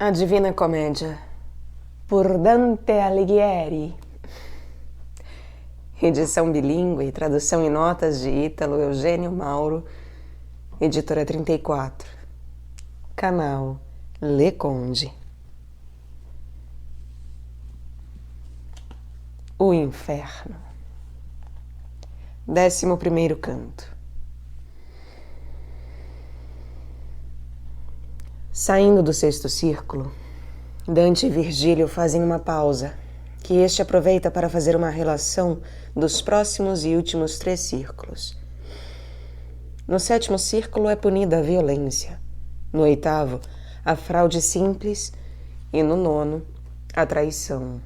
A Divina Comédia, por Dante Alighieri. Edição bilíngue e tradução em notas de Ítalo Eugênio Mauro, editora 34. Canal Le Conde. O Inferno. 11º canto. Saindo do sexto círculo, Dante e Virgílio fazem uma pausa, que este aproveita para fazer uma relação dos próximos e últimos 3 círculos. No 7º círculo é punida a violência, no 8º, a fraude simples e no 9º, a traição.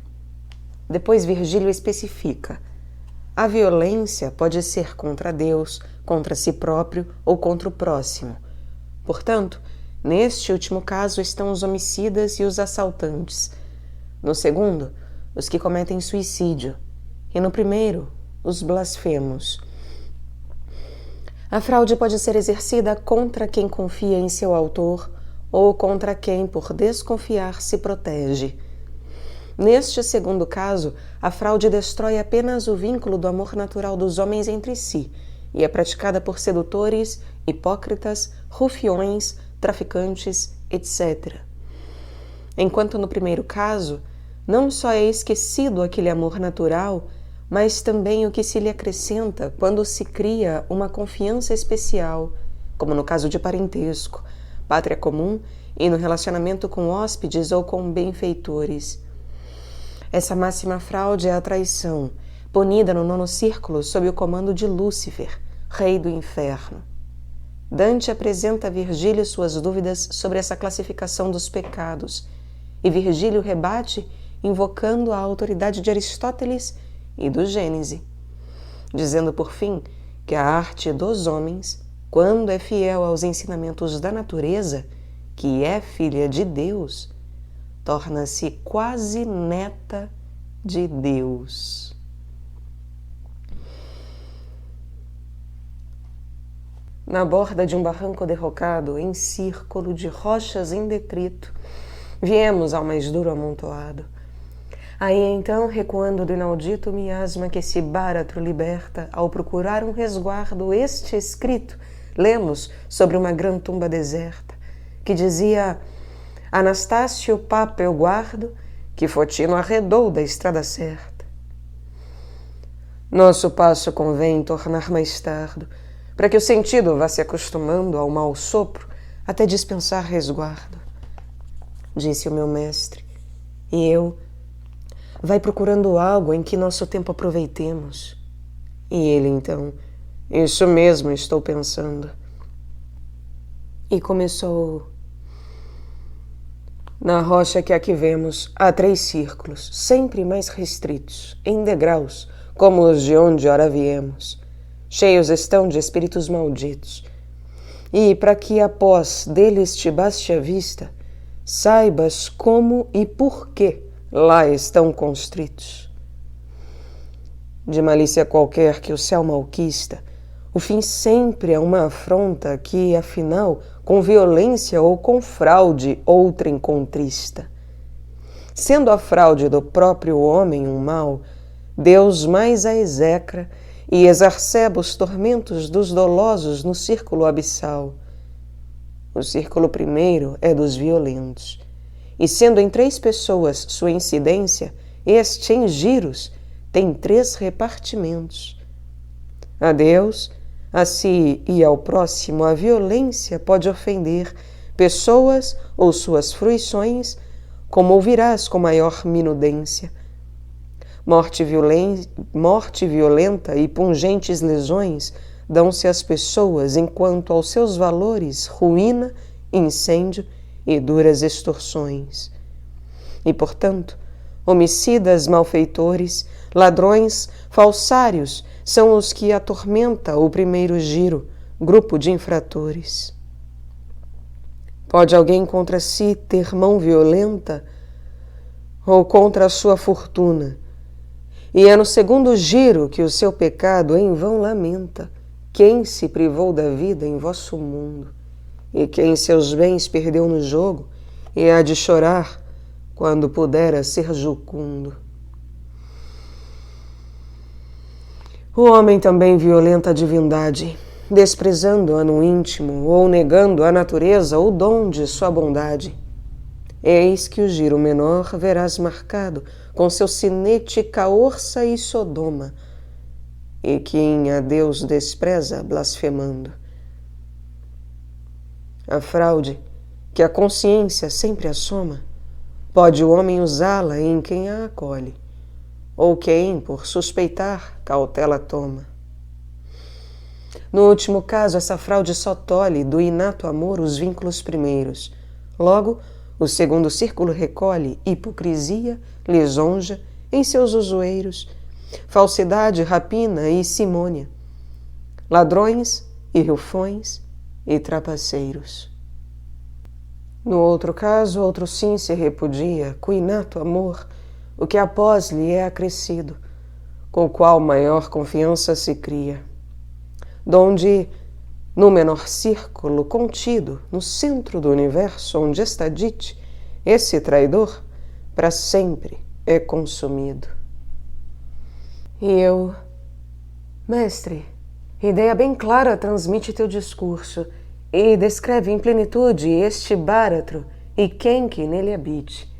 Depois Virgílio especifica: a violência pode ser contra Deus, contra si próprio ou contra o próximo. Portanto, neste último caso estão os homicidas e os assaltantes. No segundo, os que cometem suicídio. E no primeiro, os blasfemos. A fraude pode ser exercida contra quem confia em seu autor ou contra quem, por desconfiar, se protege. Neste segundo caso, a fraude destrói apenas o vínculo do amor natural dos homens entre si e é praticada por sedutores, hipócritas, rufiões, traficantes, etc. Enquanto no primeiro caso, não só é esquecido aquele amor natural, mas também o que se lhe acrescenta quando se cria uma confiança especial, como no caso de parentesco, pátria comum e no relacionamento com hóspedes ou com benfeitores. Essa máxima fraude é a traição, punida no 9º círculo sob o comando de Lúcifer, rei do inferno. Dante apresenta a Virgílio suas dúvidas sobre essa classificação dos pecados, e Virgílio rebate invocando a autoridade de Aristóteles e do Gênese, dizendo por fim que a arte dos homens, quando é fiel aos ensinamentos da natureza, que é filha de Deus, torna-se quase neta de Deus. Na borda de um barranco derrocado, em círculo de rochas em detrito, viemos ao mais duro amontoado. Aí então, recuando do inaudito miasma que esse báratro liberta, ao procurar um resguardo, este escrito, lemos sobre uma grã tumba deserta, que dizia: Anastácio Papa eu guardo, que Fotino arredou da estrada certa. Nosso passo convém tornar mais tardo, para que o sentido vá se acostumando ao mau sopro até dispensar resguardo. Disse o meu mestre, e eu: vai procurando algo em que nosso tempo aproveitemos. E ele então: isso mesmo estou pensando. E começou: na rocha que aqui vemos, há 3 círculos, sempre mais restritos, em degraus, como os de onde ora viemos. Cheios estão de espíritos malditos. E, para que após deles te baste a vista, saibas como e por que lá estão constritos. De malícia qualquer que o céu malquista, o fim sempre é uma afronta que, afinal, com violência ou com fraude outrem contrista. Sendo a fraude do próprio homem um mal, Deus mais a execra e exacerba os tormentos dos dolosos no círculo abissal. O círculo primeiro é dos violentos, e sendo em 3 pessoas sua incidência, este em giros tem 3 repartimentos. A Deus, a si e ao próximo a violência pode ofender pessoas ou suas fruições, como ouvirás com maior minudência. Morte violenta e pungentes lesões dão-se às pessoas enquanto aos seus valores ruína, incêndio e duras extorsões. E, portanto, homicidas malfeitores, ladrões, falsários são os que atormenta o primeiro giro, grupo de infratores. Pode alguém contra si ter mão violenta ou contra a sua fortuna? E é no segundo giro que o seu pecado em vão lamenta, quem se privou da vida em vosso mundo, e quem seus bens perdeu no jogo, e há de chorar quando pudera ser jucundo. O homem também violenta a divindade, desprezando-a no íntimo ou negando à natureza o dom de sua bondade. Eis que o giro menor verás marcado com seu sinete Caorça e Sodoma, e quem a Deus despreza blasfemando. A fraude, que a consciência sempre assoma, pode o homem usá-la em quem a acolhe, ou quem, por suspeitar, cautela toma. No último caso, essa fraude só tolhe do inato amor os vínculos primeiros. Logo, o segundo círculo recolhe hipocrisia, lisonja em seus usueiros, falsidade, rapina e simônia, ladrões e rufões e trapaceiros. No outro caso, outro sim se repudia, com inato amor, o que após lhe é acrescido, com o qual maior confiança se cria, donde, no menor círculo contido, no centro do universo onde está dite, esse traidor, para sempre é consumido. E eu, mestre, ideia bem clara transmite teu discurso e descreve em plenitude este báratro e quem que nele habite.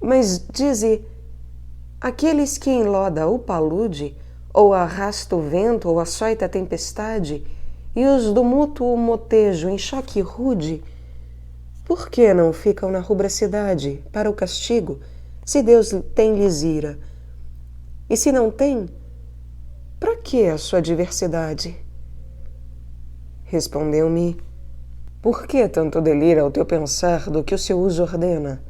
Mas dize, aqueles que enloda o palude, ou arrasta o vento, ou açoita a tempestade, e os do mútuo motejo em choque rude, por que não ficam na rubra cidade para o castigo, se Deus tem-lhes ira? E se não tem, para que a sua diversidade? Respondeu-me, por que tanto delira o teu pensar do que o seu uso ordena?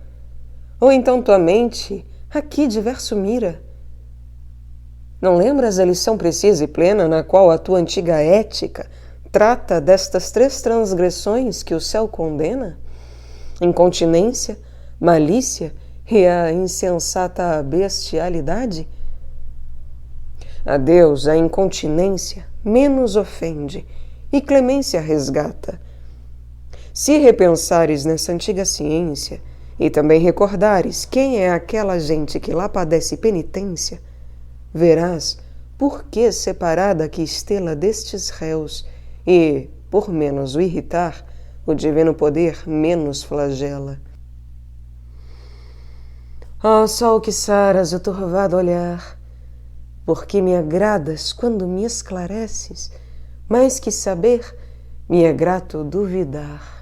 Ou então tua mente aqui diverso mira? Não lembras a lição precisa e plena na qual a tua antiga ética trata destas 3 transgressões que o céu condena? Incontinência, malícia e a insensata bestialidade? A Deus a incontinência menos ofende e clemência resgata. Se repensares nessa antiga ciência e também recordares quem é aquela gente que lá padece penitência, verás por que separada que estela destes réus e, por menos o irritar, o divino poder menos flagela. Ó sol que saras o turvado olhar, porque me agradas quando me esclareces, mais que saber, me é grato duvidar.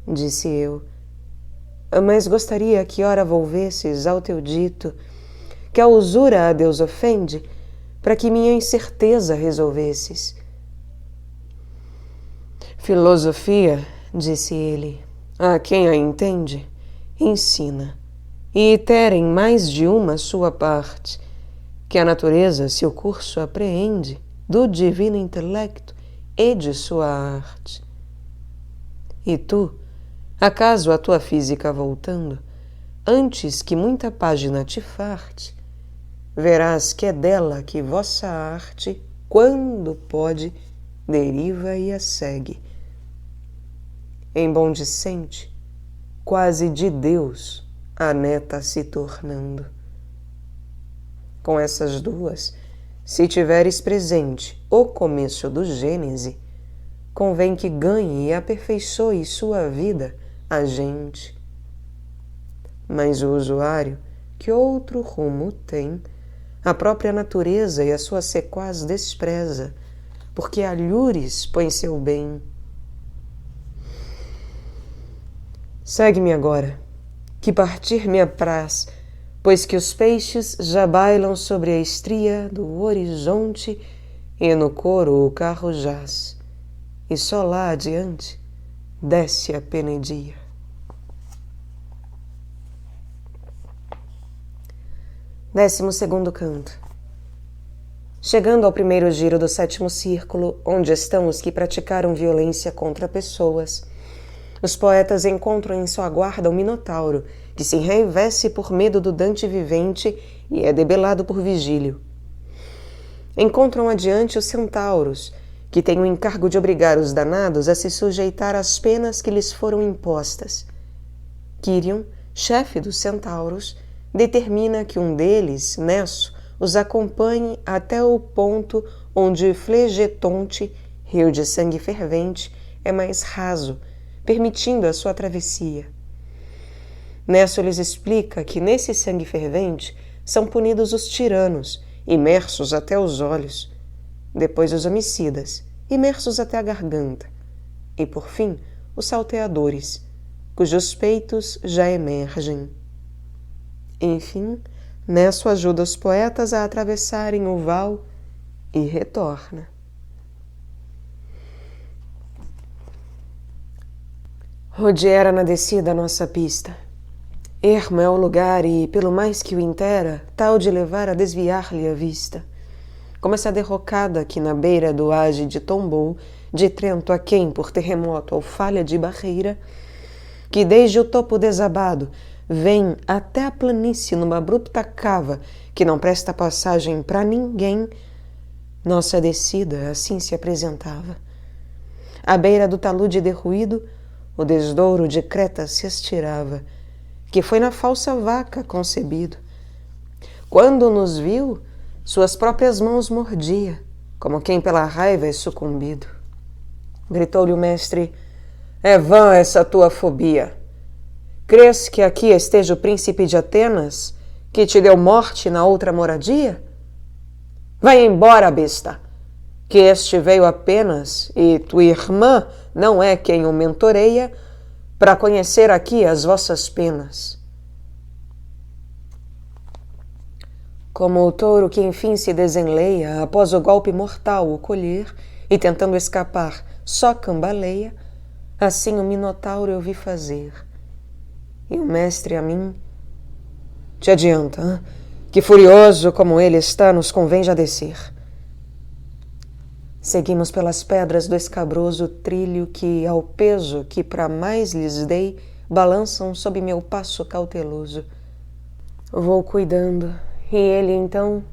Disse eu, mas gostaria que ora volvesses ao teu dito, que a usura a Deus ofende, para que minha incerteza resolvesses. Filosofia, disse ele, a quem a entende, ensina, e iterem mais de uma sua parte, que a natureza seu curso apreende do divino intelecto e de sua arte. E tu, acaso a tua física voltando, antes que muita página te farte, verás que é dela que vossa arte, quando pode, deriva e a segue. Em bom discente, quase de Deus, a neta se tornando. Com essas duas, se tiveres presente o começo do Gênese, convém que ganhe e aperfeiçoe sua vida a gente. Mas o usuário, que outro rumo tem, a própria natureza e a sua sequaz despreza, porque alhures põe seu bem. Segue-me agora, que partir me apraz, pois que os peixes já bailam sobre a estria do horizonte e no coro o carro jaz, e só lá adiante desce a penedia. 12º canto. Chegando ao primeiro giro do 7º círculo, onde estão os que praticaram violência contra pessoas, os poetas encontram em sua guarda o Minotauro, que se enraivece por medo do Dante vivente e é debelado por Vigílio. Encontram adiante os centauros, que têm o encargo de obrigar os danados a se sujeitar às penas que lhes foram impostas. Quirion, chefe dos centauros, determina que um deles, Nesso, os acompanhe até o ponto onde Flegetonte, rio de sangue fervente, é mais raso, permitindo a sua travessia. Nesso lhes explica que nesse sangue fervente são punidos os tiranos, imersos até os olhos, depois os homicidas, imersos até a garganta, e por fim os salteadores, cujos peitos já emergem. Enfim, Nesso ajuda os poetas a atravessarem o val e retorna. Rodiera na descida a nossa pista. Ermo é o lugar e, pelo mais que o intera, tal de levar a desviar-lhe a vista. Como essa derrocada que na beira do Ágide tombou, de Trento a quem por terremoto ou falha de barreira, que desde o topo desabado vem até a planície numa abrupta cava que não presta passagem para ninguém, nossa descida assim se apresentava. À beira do talude derruído, o desdouro de Creta se estirava, que foi na falsa vaca concebido. Quando nos viu, suas próprias mãos mordia, como quem pela raiva é sucumbido. Gritou-lhe o mestre: é vã essa tua fobia. Crês que aqui esteja o príncipe de Atenas, que te deu morte na outra moradia? Vai embora, besta, que este veio apenas, e tua irmã não é quem o mentoreia, para conhecer aqui as vossas penas. Como o touro que enfim se desenleia, após o golpe mortal o colher, e tentando escapar só cambaleia, assim o Minotauro eu vi fazer. E o mestre a mim: te adianta, hein? Que furioso como ele está, nos convém já descer. Seguimos pelas pedras do escabroso trilho que, ao peso que para mais lhes dei, balançam sob meu passo cauteloso. Vou cuidando, e ele então: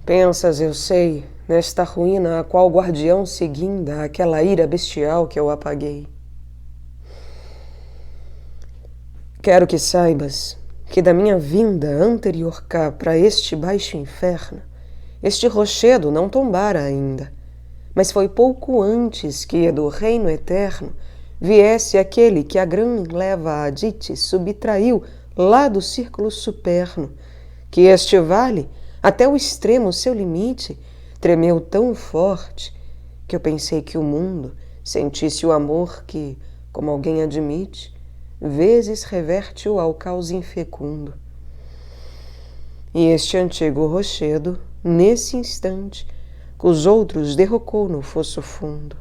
pensas, eu sei, nesta ruína a qual guardião se guinda aquela ira bestial que eu apaguei. Quero que saibas que da minha vinda anterior cá para este baixo inferno, este rochedo não tombara ainda, mas foi pouco antes que do reino eterno viesse aquele que a grã leva a Dite subtraiu lá do círculo superno, que este vale, até o extremo seu limite, tremeu tão forte que eu pensei que o mundo sentisse o amor que, como alguém admite, vezes reverte-o ao caos infecundo. E este antigo rochedo, nesse instante, com os outros derrocou no fosso fundo.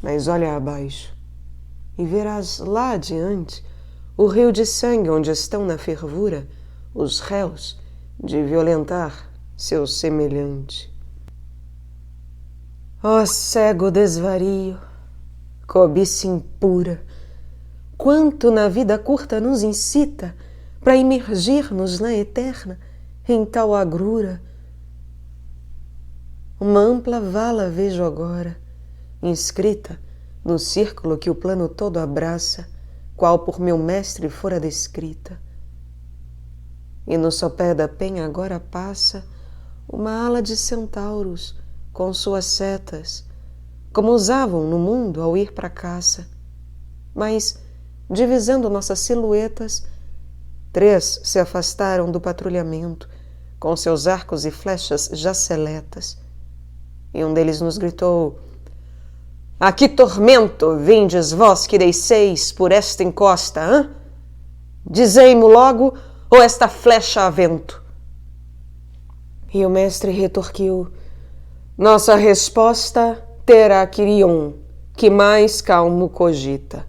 Mas olha abaixo, e verás lá adiante o rio de sangue onde estão na fervura os réus de violentar seu semelhante. Ó cego desvario, cobiça impura, quanto na vida curta nos incita para imergir-nos na eterna em tal agrura. Uma ampla vala vejo agora, inscrita no círculo que o plano todo abraça, qual por meu mestre fora descrita. E no sopé da penha agora passa uma ala de centauros com suas setas, como usavam no mundo ao ir para a caça. Mas, divisando nossas silhuetas, 3 se afastaram do patrulhamento, com seus arcos e flechas já seletas. E um deles nos gritou: a que tormento vindes vós que desceis por esta encosta, hã? Dizei-mo logo, ou esta flecha a vento? E o mestre retorquiu: nossa resposta terá Quirion, que mais calmo cogita.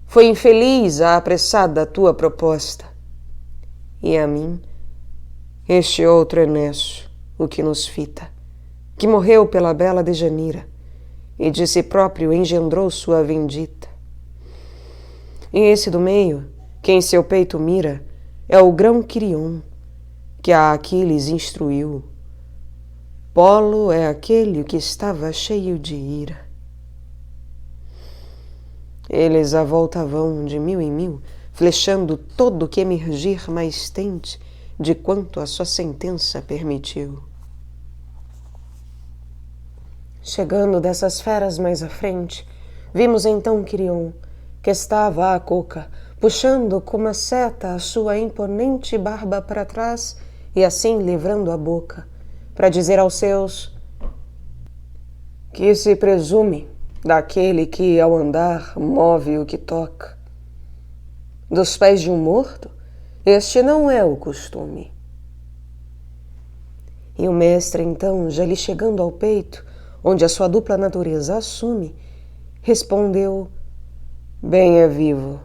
Foi infeliz a apressada tua proposta. E a mim, este outro é Nesso, o que nos fita, que morreu pela bela Dejanira, e de si próprio engendrou sua vindita. E esse do meio, que em seu peito mira, é o grão Quirion, que a Aquiles instruiu. Polo é aquele que estava cheio de ira. Eles à volta vão de mil em mil, flechando todo que emergir mais tente de quanto a sua sentença permitiu. Chegando dessas feras mais à frente, vimos então Quirion, que estava à coca, puxando com uma seta a sua imponente barba para trás e assim livrando a boca, para dizer aos seus que se presume daquele que ao andar move o que toca. Dos pés de um morto, este não é o costume. E o mestre então, já lhe chegando ao peito, onde a sua dupla natureza assume, respondeu: bem é vivo,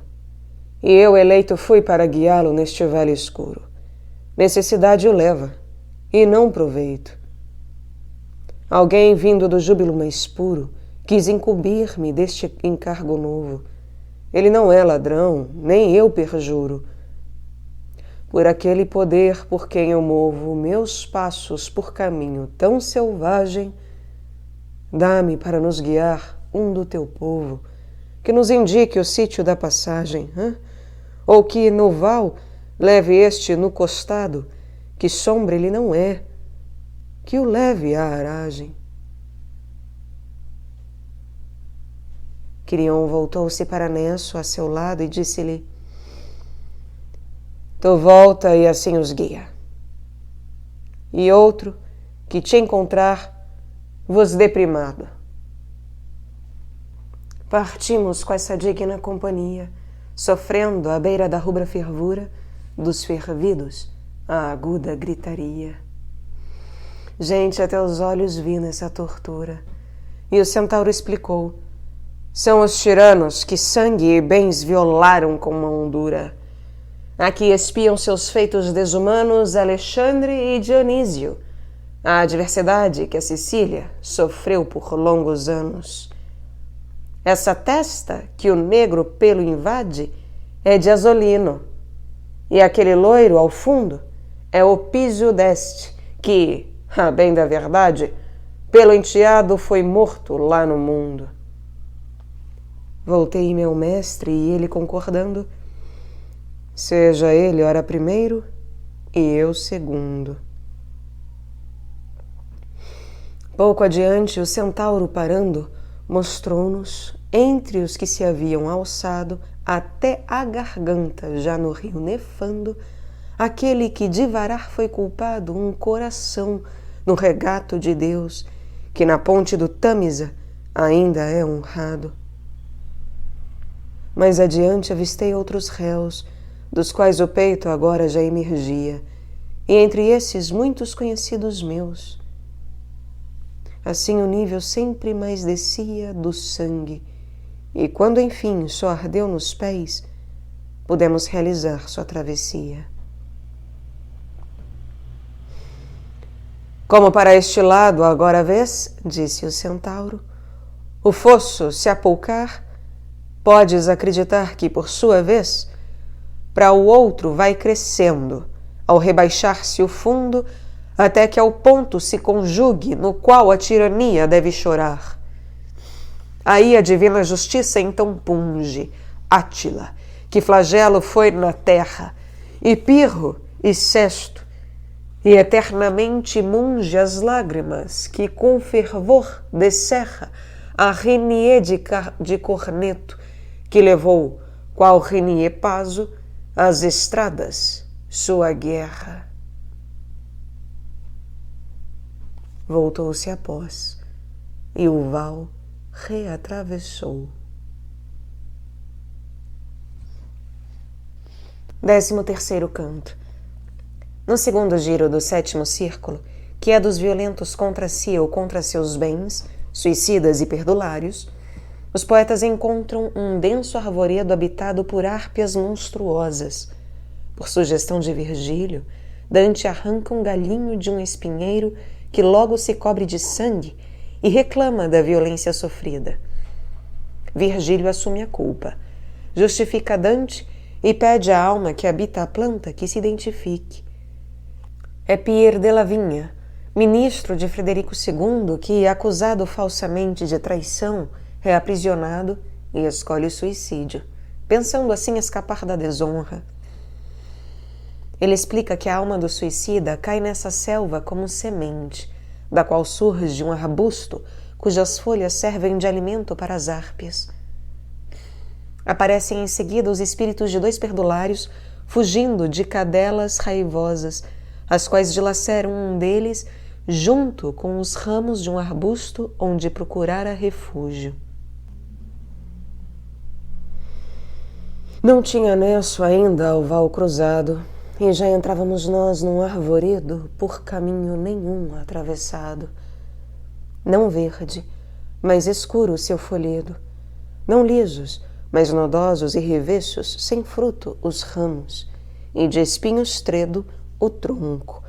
e eu eleito fui para guiá-lo neste vale escuro. Necessidade o leva, e não proveito. Alguém vindo do júbilo mais puro quis incumbir-me deste encargo novo. Ele não é ladrão, nem eu perjuro. Por aquele poder por quem eu movo meus passos por caminho tão selvagem, dá-me para nos guiar um do teu povo, que nos indique o sítio da passagem, ou que no val leve este no costado, que sombra ele não é, que o leve à aragem. Quirion voltou-se para Nesso a seu lado e disse-lhe: tu volta e assim os guia. E outro, que te encontrar, vos dê primado. Partimos com essa digna companhia, sofrendo à beira da rubra fervura dos fervidos a aguda gritaria. Gente, até os olhos vi nessa tortura. E o centauro explicou: são os tiranos que sangue e bens violaram com mão dura. Aqui espiam seus feitos desumanos Alexandre e Dionísio, a adversidade que a Sicília sofreu por longos anos. Essa testa que o negro pelo invade é de Asolino, e aquele loiro ao fundo é o Písio d'Este, que, a bem da verdade, pelo enteado foi morto lá no mundo. Voltei-me ao mestre e ele concordando: seja ele ora primeiro e eu segundo. Pouco adiante, o centauro parando, mostrou-nos, entre os que se haviam alçado até a garganta já no rio nefando, aquele que de varar foi culpado um coração no regato de Deus, que na ponte do Tâmisa ainda é honrado. Mais adiante avistei outros réus, dos quais o peito agora já emergia, e entre esses muitos conhecidos meus. Assim o nível sempre mais descia do sangue, e quando enfim só ardeu nos pés, pudemos realizar sua travessia. Como para este lado agora vês, disse o centauro, o fosso se apoucar, podes acreditar que, por sua vez, para o outro vai crescendo, ao rebaixar-se o fundo, até que ao ponto se conjugue no qual a tirania deve chorar. Aí a divina justiça então punge, Átila, que flagelo foi na terra, e Pirro e Sesto, e eternamente munge as lágrimas que com fervor descerra a Renier de Corneto, que levou, qual Renier Paso, às estradas sua guerra. Voltou-se após, e o val reatravessou. 13º canto. No segundo giro do 7º círculo, que é dos violentos contra si ou contra seus bens, suicidas e perdulários, os poetas encontram um denso arvoredo habitado por harpias monstruosas. Por sugestão de Virgílio, Dante arranca um galhinho de um espinheiro que logo se cobre de sangue e reclama da violência sofrida. Virgílio assume a culpa, justifica Dante e pede à alma que habita a planta que se identifique. É Pierre de Lavigna, ministro de Frederico II, que, acusado falsamente de traição, é aprisionado e escolhe o suicídio, pensando assim escapar da desonra. Ele explica que a alma do suicida cai nessa selva como semente, da qual surge um arbusto cujas folhas servem de alimento para as harpias. Aparecem em seguida os espíritos de 2 perdulários fugindo de cadelas raivosas, as quais dilaceram um deles junto com os ramos de um arbusto onde procurara refúgio. Não tinha nesso ainda ao val cruzado, e já entrávamos nós num arvoredo por caminho nenhum atravessado. Não verde, mas escuro o seu folhedo, não lisos, mas nodosos e revessos, sem fruto, os ramos, e de espinhos tredo o tronco,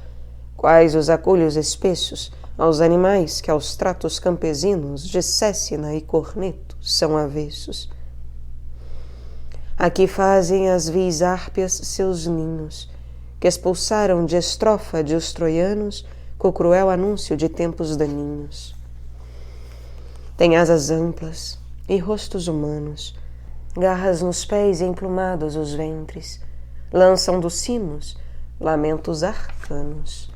quais os acolhos espessos aos animais que aos tratos campesinos de cécina e corneto são avessos. Aqui fazem as vis hárpias seus ninhos, que expulsaram de Estrófade os troianos com cruel anúncio de tempos daninhos. Tem asas amplas e rostos humanos, garras nos pés e emplumados os ventres, lançam dos sinos lamentos arcanos.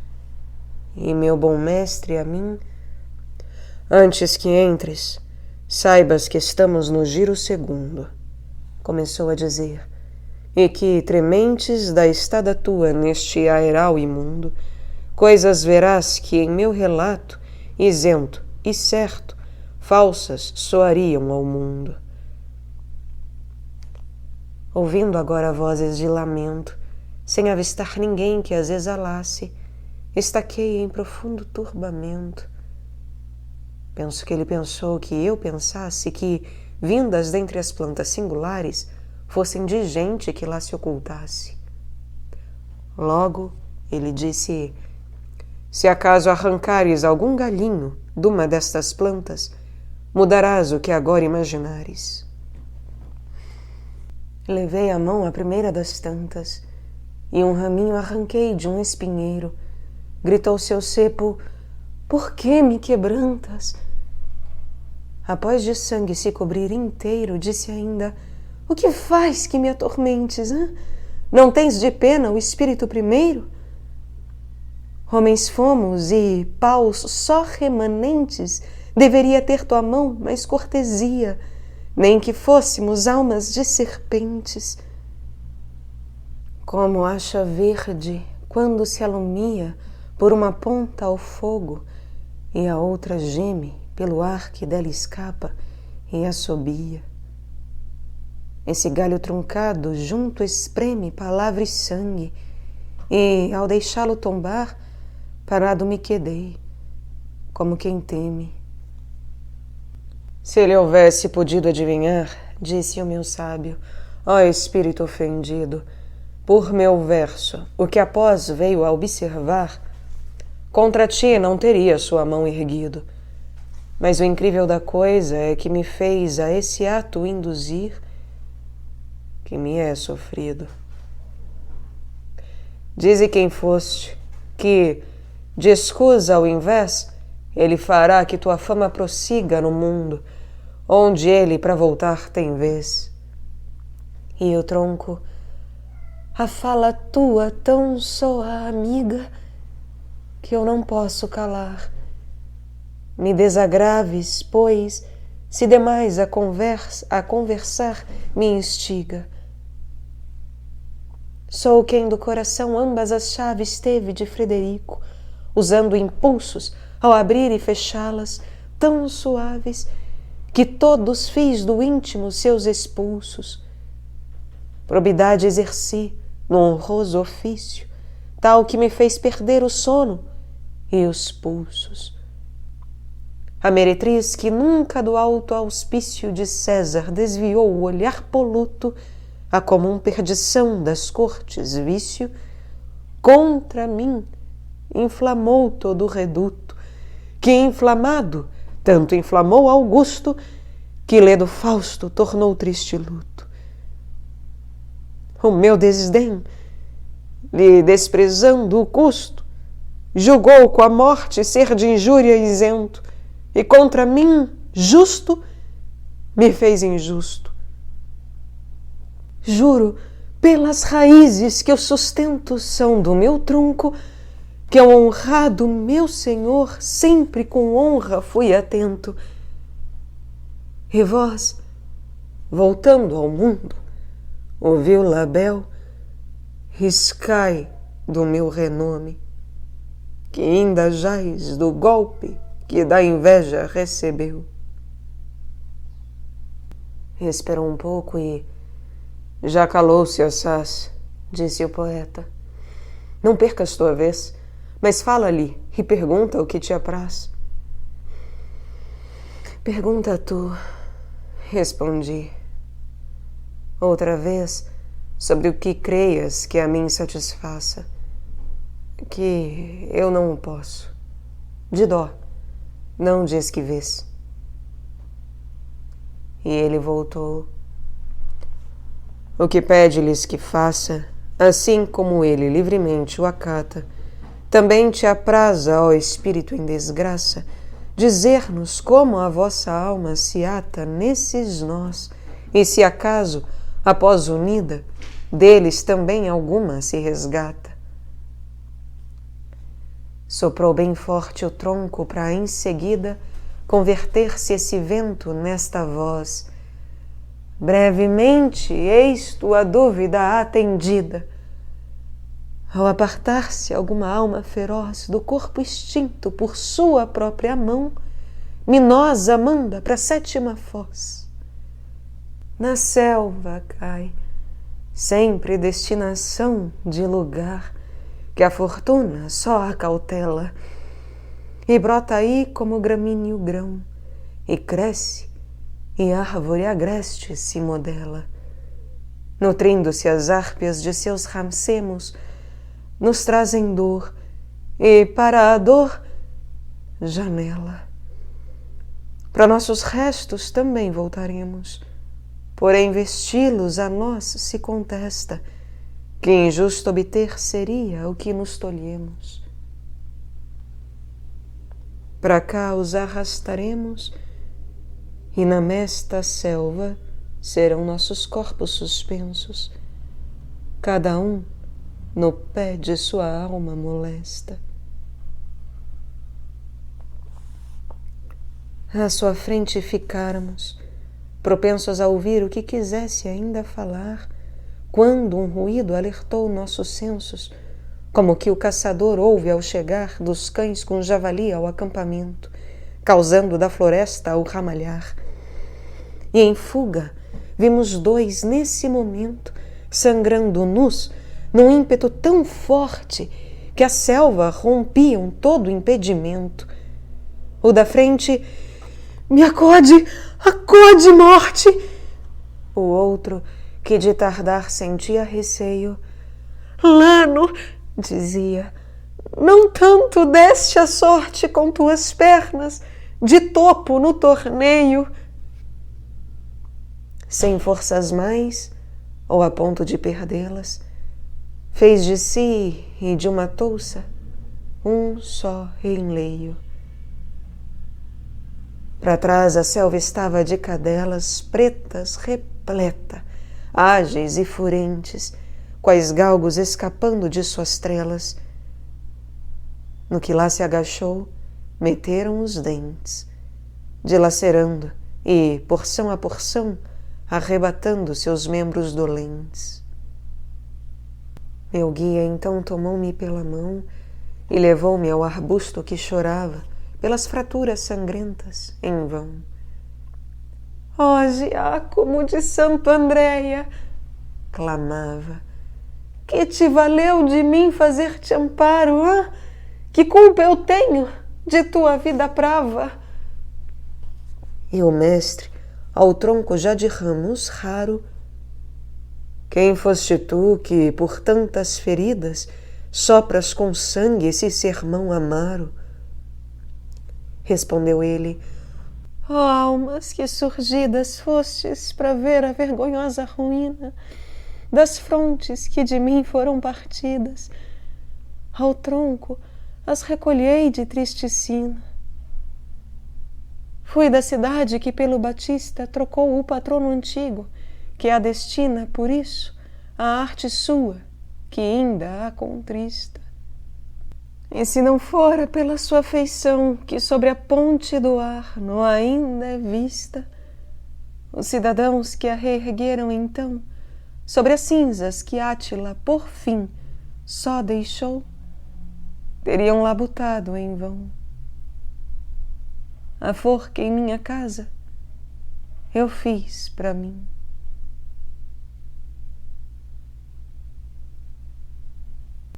E meu bom mestre a mim, antes que entres, saibas que estamos no giro segundo, começou a dizer, e que, trementes da estada tua neste aeral imundo, coisas verás que em meu relato, isento e certo, falsas soariam ao mundo. Ouvindo agora vozes de lamento, sem avistar ninguém que as exalasse, estaquei em profundo turbamento. Penso que ele pensou que eu pensasse que, vindas dentre as plantas singulares, fossem de gente que lá se ocultasse. Logo, ele disse, se acaso arrancares algum galhinho de uma destas plantas, mudarás o que agora imaginares. Levei a mão à primeira das tantas, e um raminho arranquei de um espinheiro. Gritou seu cepo, por que me quebrantas? Após de sangue se cobrir inteiro, disse ainda, o que faz que me atormentes, hã? Não tens de pena o espírito primeiro? Homens fomos e, paus só remanentes, deveria ter tua mão mais cortesia, nem que fôssemos almas de serpentes. Como acha verde, quando se alumia por uma ponta ao fogo, e a outra geme pelo ar que dela escapa e assobia. Esse galho truncado junto espreme palavra e sangue, e, ao deixá-lo tombar, parado me quedei, como quem teme. Se ele houvesse podido adivinhar, disse o meu sábio, ó espírito ofendido, por meu verso, o que após veio a observar, contra ti não teria sua mão erguido. Mas o incrível da coisa é que me fez a esse ato induzir, que me é sofrido. Dize quem foste, que, de escusa ao invés, ele fará que tua fama prossiga no mundo, onde ele para voltar tem vez. E o tronco, a fala tua tão soa amiga, que eu não posso calar. Me desagraves, pois, se demais a conversar me instiga. Sou quem do coração ambas as chaves teve de Frederico, usando impulsos ao abrir e fechá-las, tão suaves, que todos fiz do íntimo seus expulsos. Probidade exerci no honroso ofício, tal que me fez perder o sono e os pulsos. A meretriz que nunca do alto auspício de César desviou o olhar poluto, a comum perdição das cortes vício, contra mim inflamou todo o reduto, que inflamado tanto inflamou Augusto, que ledo Fausto tornou triste luto. O meu desdém, lhe desprezando o custo, julgou com a morte ser de injúria isento, e contra mim, justo, me fez injusto. Juro pelas raízes que eu sustento são do meu tronco, que ao honrado meu Senhor sempre com honra fui atento. E vós, voltando ao mundo, ouviu Label, riscai do meu renome, que ainda jaz do golpe que da inveja recebeu. Esperou um pouco e já calou-se assaz, disse o poeta. Não percas tua vez, mas fala-lhe e pergunta o que te apraz. Pergunta tu, respondi. Outra vez, sobre o que creias que a mim satisfaça, que eu não o posso. De dó, não de esquivez. E ele voltou. O que pede-lhes que faça, assim como ele livremente o acata, também te apraza, ó Espírito em desgraça, dizer-nos como a vossa alma se ata nesses nós, e se acaso, após unida, deles também alguma se resgata. Soprou bem forte o tronco para em seguida converter-se esse vento nesta voz. Brevemente eis tua dúvida atendida. Ao apartar-se alguma alma feroz do corpo extinto por sua própria mão, Minosa manda para a 7ª foz. Na selva cai, sempre destinação de lugar que a fortuna só acautela, e brota aí como gramíneo grão, e cresce, e árvore agreste se modela. Nutrindo-se as árpias de seus ramsemos, nos trazem dor, e para a dor, janela. Para nossos restos também voltaremos, porém vesti-los a nós se contesta, que injusto obter seria o que nos tolhemos. Para cá os arrastaremos, e na mesta selva serão nossos corpos suspensos, cada um no pé de sua alma molesta. À sua frente ficáramos, propensos a ouvir o que quisesse ainda falar, quando um ruído alertou nossos sensos, como que o caçador ouve ao chegar dos cães com javali ao acampamento, causando da floresta o ramalhar. E em fuga vimos 2 nesse momento, sangrando nus, num ímpeto tão forte que a selva rompiam todo impedimento. O da frente, me acode, acode, morte! O outro, que de tardar sentia receio, Lano, dizia, não tanto deste a sorte com tuas pernas, de topo no torneio. Sem forças mais, ou a ponto de perdê-las, fez de si e de uma touça um só enleio. Para trás a selva estava de cadelas pretas repleta, ágeis e furentes, quais galgos escapando de suas trelas. No que lá se agachou, meteram os dentes, dilacerando e, porção a porção, arrebatando seus membros dolentes. Meu guia então tomou-me pela mão e levou-me ao arbusto que chorava pelas fraturas sangrentas em vão. Ó Giacomo de Santo Andréia, clamava, que te valeu de mim fazer-te amparo, ah? Que culpa eu tenho de tua vida brava? E o mestre, ao tronco já de ramos raro, quem foste tu que, por tantas feridas, sopras com sangue esse sermão amaro? Respondeu ele, ó almas que surgidas fostes para ver a vergonhosa ruína das frontes que de mim foram partidas, ao tronco as recolhei de triste sina. Fui da cidade que pelo Batista trocou o patrono antigo, que a destina, por isso, a arte sua, que ainda a contrista. E se não fora pela sua feição, que sobre a ponte do Arno ainda é vista, os cidadãos que a reergueram então, sobre as cinzas que Átila, por fim, só deixou, teriam labutado em vão. A forca em minha casa eu fiz para mim.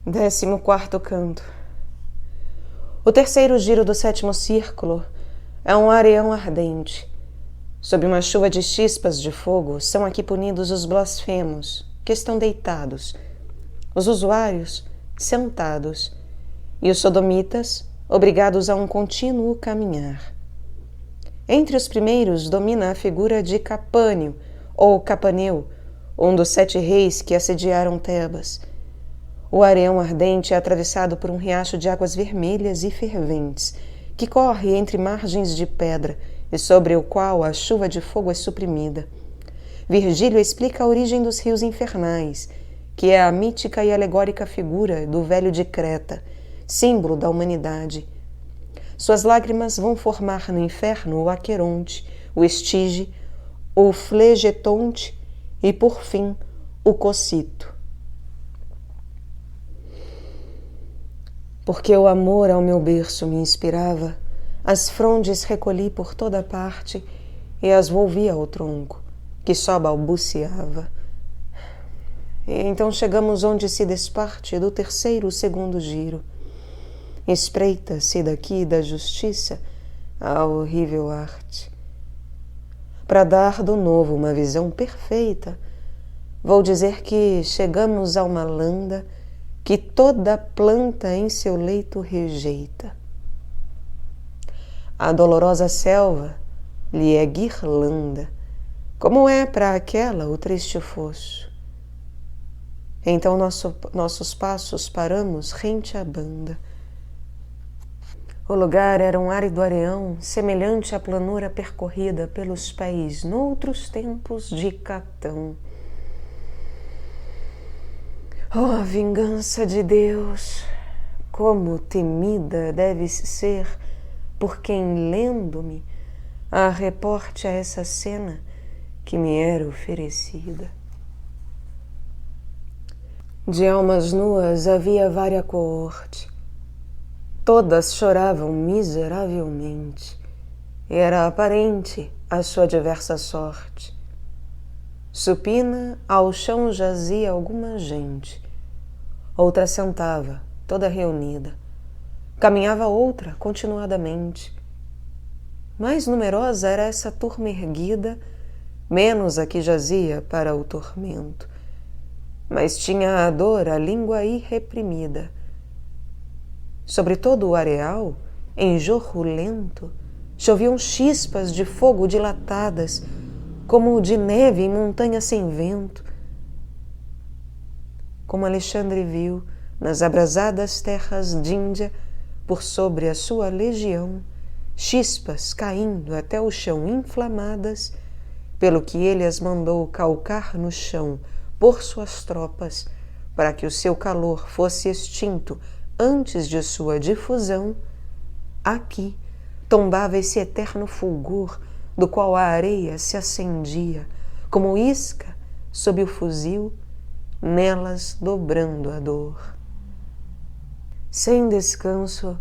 Décimo quarto canto. O terceiro giro do sétimo círculo é um areião ardente. Sob uma chuva de chispas de fogo são aqui punidos os blasfemos, que estão deitados, os usuários, sentados, e os sodomitas, obrigados a um contínuo caminhar. Entre os primeiros domina a figura de Capânio, ou Capaneu, um dos 7 reis que assediaram Tebas. O areião ardente é atravessado por um riacho de águas vermelhas e ferventes, que corre entre margens de pedra e sobre o qual a chuva de fogo é suprimida. Virgílio explica a origem dos rios infernais, que é a mítica e alegórica figura do velho de Creta, símbolo da humanidade. Suas lágrimas vão formar no inferno o Aqueronte, o Estige, o Flegetonte e, por fim, o Cocito. Porque o amor ao meu berço me inspirava, as frondes recolhi por toda parte e as volvi ao tronco, que só balbuciava. E então chegamos onde se desparte do terceiro segundo giro. Espreita-se daqui da justiça a horrível arte. Para dar do novo uma visão perfeita, vou dizer que chegamos a uma landa que toda planta em seu leito rejeita. A dolorosa selva lhe é guirlanda, como é para aquela o triste fosso. Então nossos passos paramos rente à banda. O lugar era um árido areião, semelhante à planura percorrida pelos pés noutros tempos de Catão. Oh, vingança de Deus! Como temida deve ser por quem, lendo-me, a reporte a essa cena que me era oferecida. De almas nuas havia vária coorte. Todas choravam miseravelmente. Era aparente a sua diversa sorte. Supina, ao chão jazia alguma gente. Outra sentava, toda reunida. Caminhava outra continuadamente. Mais numerosa era essa turma erguida, menos a que jazia para o tormento. Mas tinha a dor a língua irreprimida. Sobre todo o areal, em jorro lento, choviam chispas de fogo dilatadas, como de neve em montanha sem vento. Como Alexandre viu, nas abrasadas terras d'Índia, por sobre a sua legião, chispas caindo até o chão inflamadas, pelo que ele as mandou calcar no chão por suas tropas, para que o seu calor fosse extinto antes de sua difusão, aqui tombava esse eterno fulgor do qual a areia se acendia, como isca sob o fuzil, nelas dobrando a dor. Sem descanso,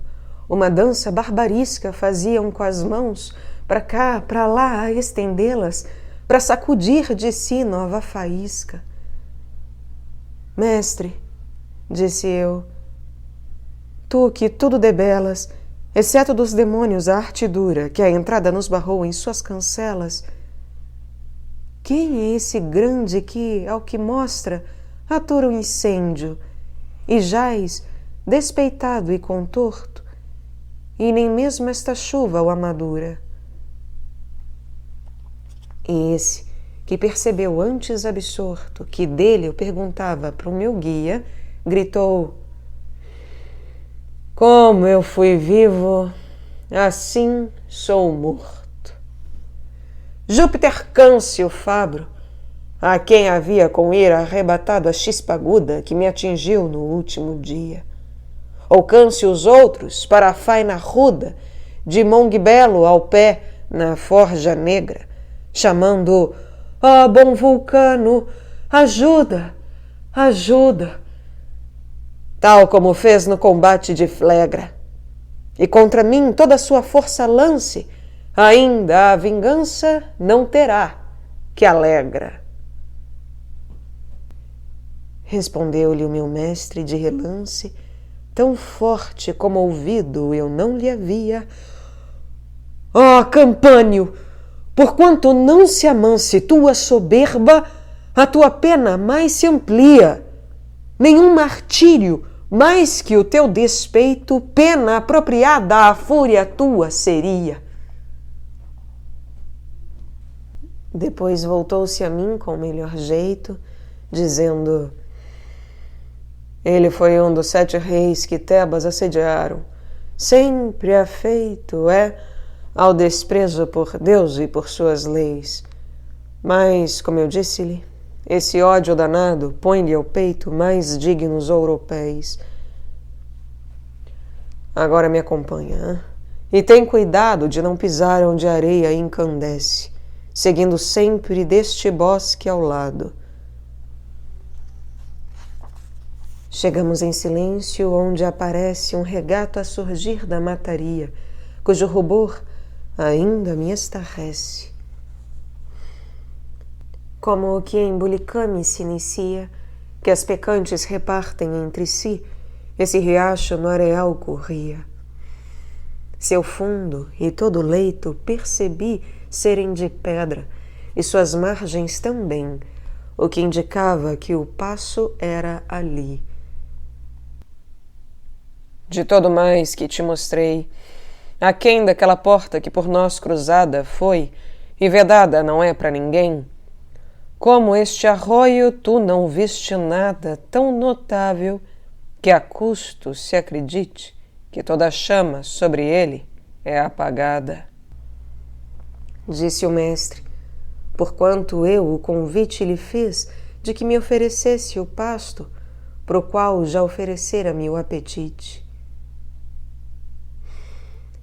uma dança barbarisca faziam com as mãos, para cá, para lá, a estendê-las, para sacudir de si nova faísca. Mestre, disse eu, tu que tudo debelas, exceto dos demônios a arte dura que a entrada nos barrou em suas cancelas, quem é esse grande que, ao que mostra, atura o incêndio e jaz, despeitado e contorto, e nem mesmo esta chuva o amadura? E esse, que percebeu antes absorto que dele eu perguntava para o meu guia, gritou: como eu fui vivo, assim sou morto. Júpiter Câncio Fabro, a quem havia com ira arrebatado a chispa aguda que me atingiu no último dia. Ou Câncio os outros, para a faina ruda, de Mongbelo ao pé, na forja negra, chamando: "Ó bom vulcano, ajuda, ajuda!" Tal como fez no combate de Flegra. E contra mim toda a sua força lance, ainda a vingança não terá que alegra. Respondeu-lhe o meu mestre de relance, tão forte como ouvido eu não lhe havia: "Ó Campânio, porquanto não se amanse tua soberba, a tua pena mais se amplia. Nenhum martírio, mais que o teu despeito, pena apropriada à fúria tua seria." Depois voltou-se a mim com o melhor jeito, dizendo: "Ele foi um dos 7 reis que Tebas assediaram. Sempre afeito é ao desprezo por Deus e por suas leis. Mas, como eu disse-lhe, esse ódio danado põe-lhe ao peito mais dignos ouropéis. Agora me acompanha, hein? E tem cuidado de não pisar onde a areia incandesce, seguindo sempre deste bosque ao lado." Chegamos em silêncio, onde aparece um regato a surgir da mataria, cujo rubor ainda me estarrece. Como o que em Bulicame se inicia, que as pecantes repartem entre si, esse riacho no areal corria. Seu fundo e todo o leito percebi serem de pedra, e suas margens também, o que indicava que o passo era ali. De todo mais que te mostrei, aquém daquela porta que por nós cruzada foi, e vedada não é para ninguém, como este arroio tu não viste nada tão notável que a custo se acredite que toda a chama sobre ele é apagada. Disse o mestre, porquanto eu o convite lhe fiz de que me oferecesse o pasto, pro qual já oferecera-me o apetite.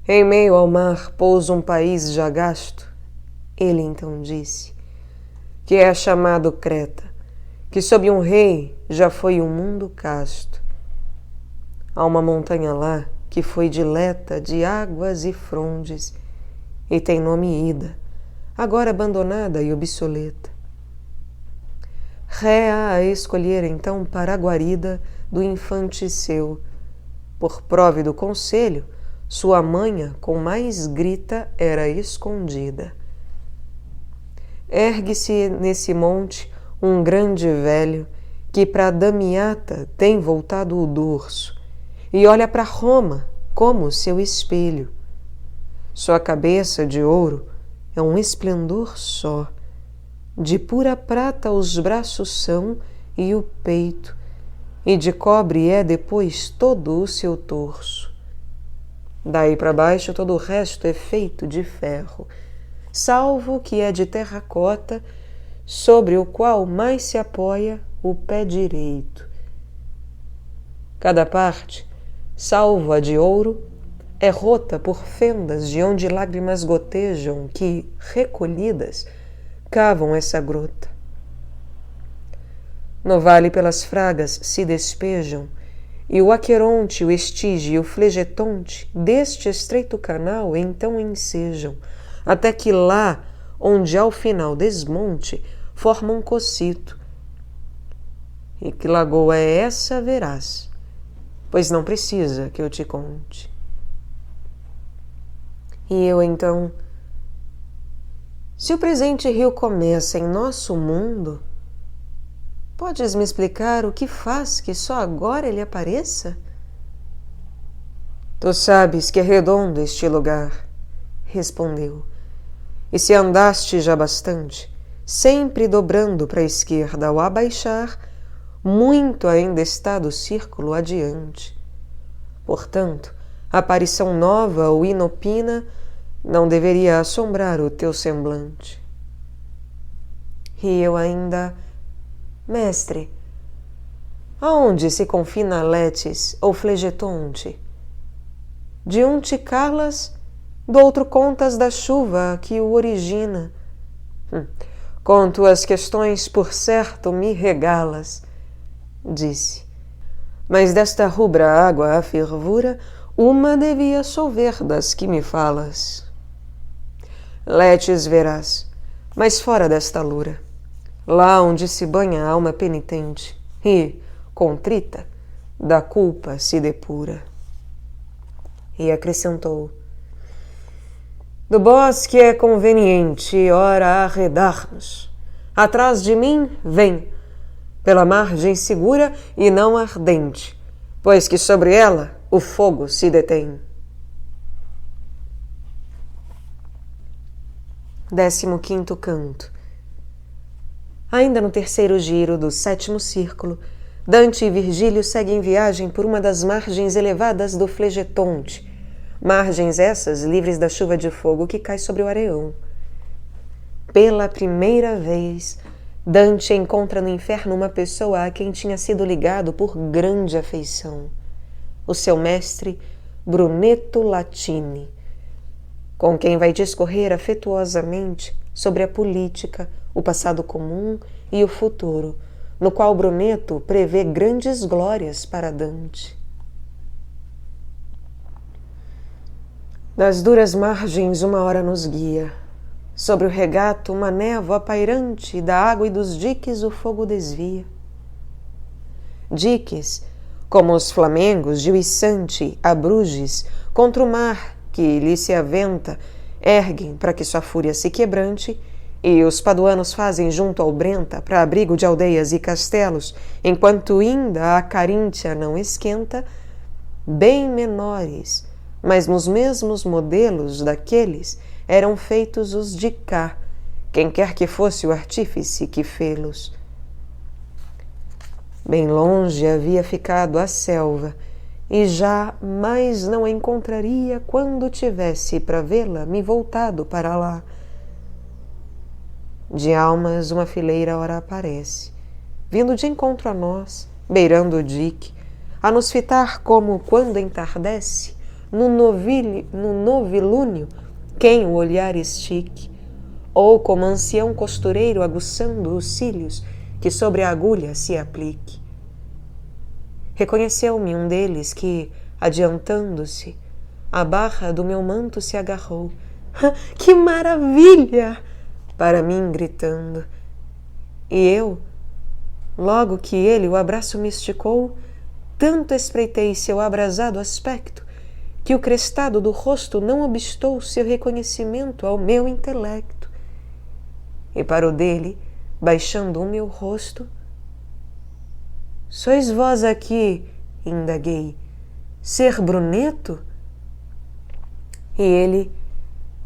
Em meio ao mar pousa um país já gasto, ele então disse, que é chamado Creta, que sob um rei já foi um mundo casto. Há uma montanha lá que foi dileta de águas e frondes, e tem nome Ida, agora abandonada e obsoleta. Ré há a escolher então para a guarida do infante seu, por próvido conselho, sua manha com mais grita era escondida. Ergue-se nesse monte um grande velho que pra Damiata tem voltado o dorso e olha para Roma como seu espelho. Sua cabeça de ouro é um esplendor só, de pura prata os braços são e o peito, e de cobre é depois todo o seu torso. Daí para baixo todo o resto é feito de ferro, salvo que é de terracota, sobre o qual mais se apoia o pé direito. Cada parte, salvo a de ouro, é rota por fendas de onde lágrimas gotejam que, recolhidas, cavam essa grota. No vale pelas fragas se despejam, e o Aqueronte, o Estige e o Flegetonte deste estreito canal então ensejam, até que lá, onde ao final desmonte, forma um cocito. E que lagoa é essa, verás, pois não precisa que eu te conte. E eu então, se o presente rio começa em nosso mundo, podes me explicar o que faz que só agora ele apareça? Tu sabes que é redondo este lugar, respondeu, e se andaste já bastante, sempre dobrando para a esquerda ao abaixar, muito ainda está do círculo adiante. Portanto, a aparição nova ou inopina não deveria assombrar o teu semblante. E eu ainda... Mestre, aonde se confina Letes ou Flegetonte? De um te calas, do outro contas da chuva que o origina. Com tuas questões, por certo, me regalas, disse. Mas desta rubra água a fervura, uma devia solver das que me falas. Letes verás, mas fora desta lura, lá onde se banha a alma penitente e, contrita, da culpa se depura. E acrescentou: do bosque é conveniente, ora, arredar-nos. Atrás de mim, vem, pela margem segura e não ardente, pois que sobre ela o fogo se detém. 15º canto. Ainda no terceiro giro do 7º círculo, Dante e Virgílio seguem viagem por uma das margens elevadas do Flegetonte, margens essas livres da chuva de fogo que cai sobre o areão. Pela primeira vez, Dante encontra no inferno uma pessoa a quem tinha sido ligado por grande afeição, o seu mestre Brunetto Latini, com quem vai discorrer afetuosamente sobre a política, o passado comum e o futuro, no qual Brunetto prevê grandes glórias para Dante. Das duras margens uma hora nos guia, sobre o regato uma névoa pairante, da água e dos diques o fogo desvia. Diques, como os flamengos de Uissante a Bruges, contra o mar que lhe se aventa, erguem para que sua fúria se quebrante, e os paduanos fazem junto ao Brenta para abrigo de aldeias e castelos, enquanto ainda a Caríntia não esquenta, bem menores, mas nos mesmos modelos daqueles eram feitos os de cá, quem quer que fosse o artífice que fê-los. Bem longe havia ficado a selva, e já mais não a encontraria quando tivesse para vê-la me voltado para lá. De almas uma fileira ora aparece, vindo de encontro a nós, beirando o dique, a nos fitar como quando entardece, no novilúnio, quem o olhar estique, ou como ancião costureiro aguçando os cílios que sobre a agulha se aplique. Reconheceu-me um deles que, adiantando-se, a barra do meu manto se agarrou. Que maravilha! Para mim gritando. E eu, logo que ele o abraço me esticou, tanto espreitei seu abrasado aspecto, que o crestado do rosto não obstou seu reconhecimento ao meu intelecto. E para o dele, baixando o meu rosto, sois vós aqui, indaguei, ser Brunetto? E ele,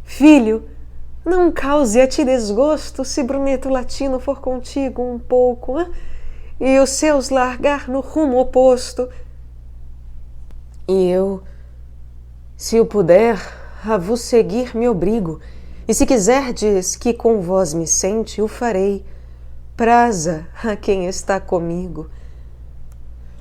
filho, não cause a ti desgosto se Brunetto Latino for contigo um pouco, e os seus largar no rumo oposto. E eu, se o puder, a vos seguir me obrigo, e se quiserdes que com vós me sente, o farei, praza a quem está comigo.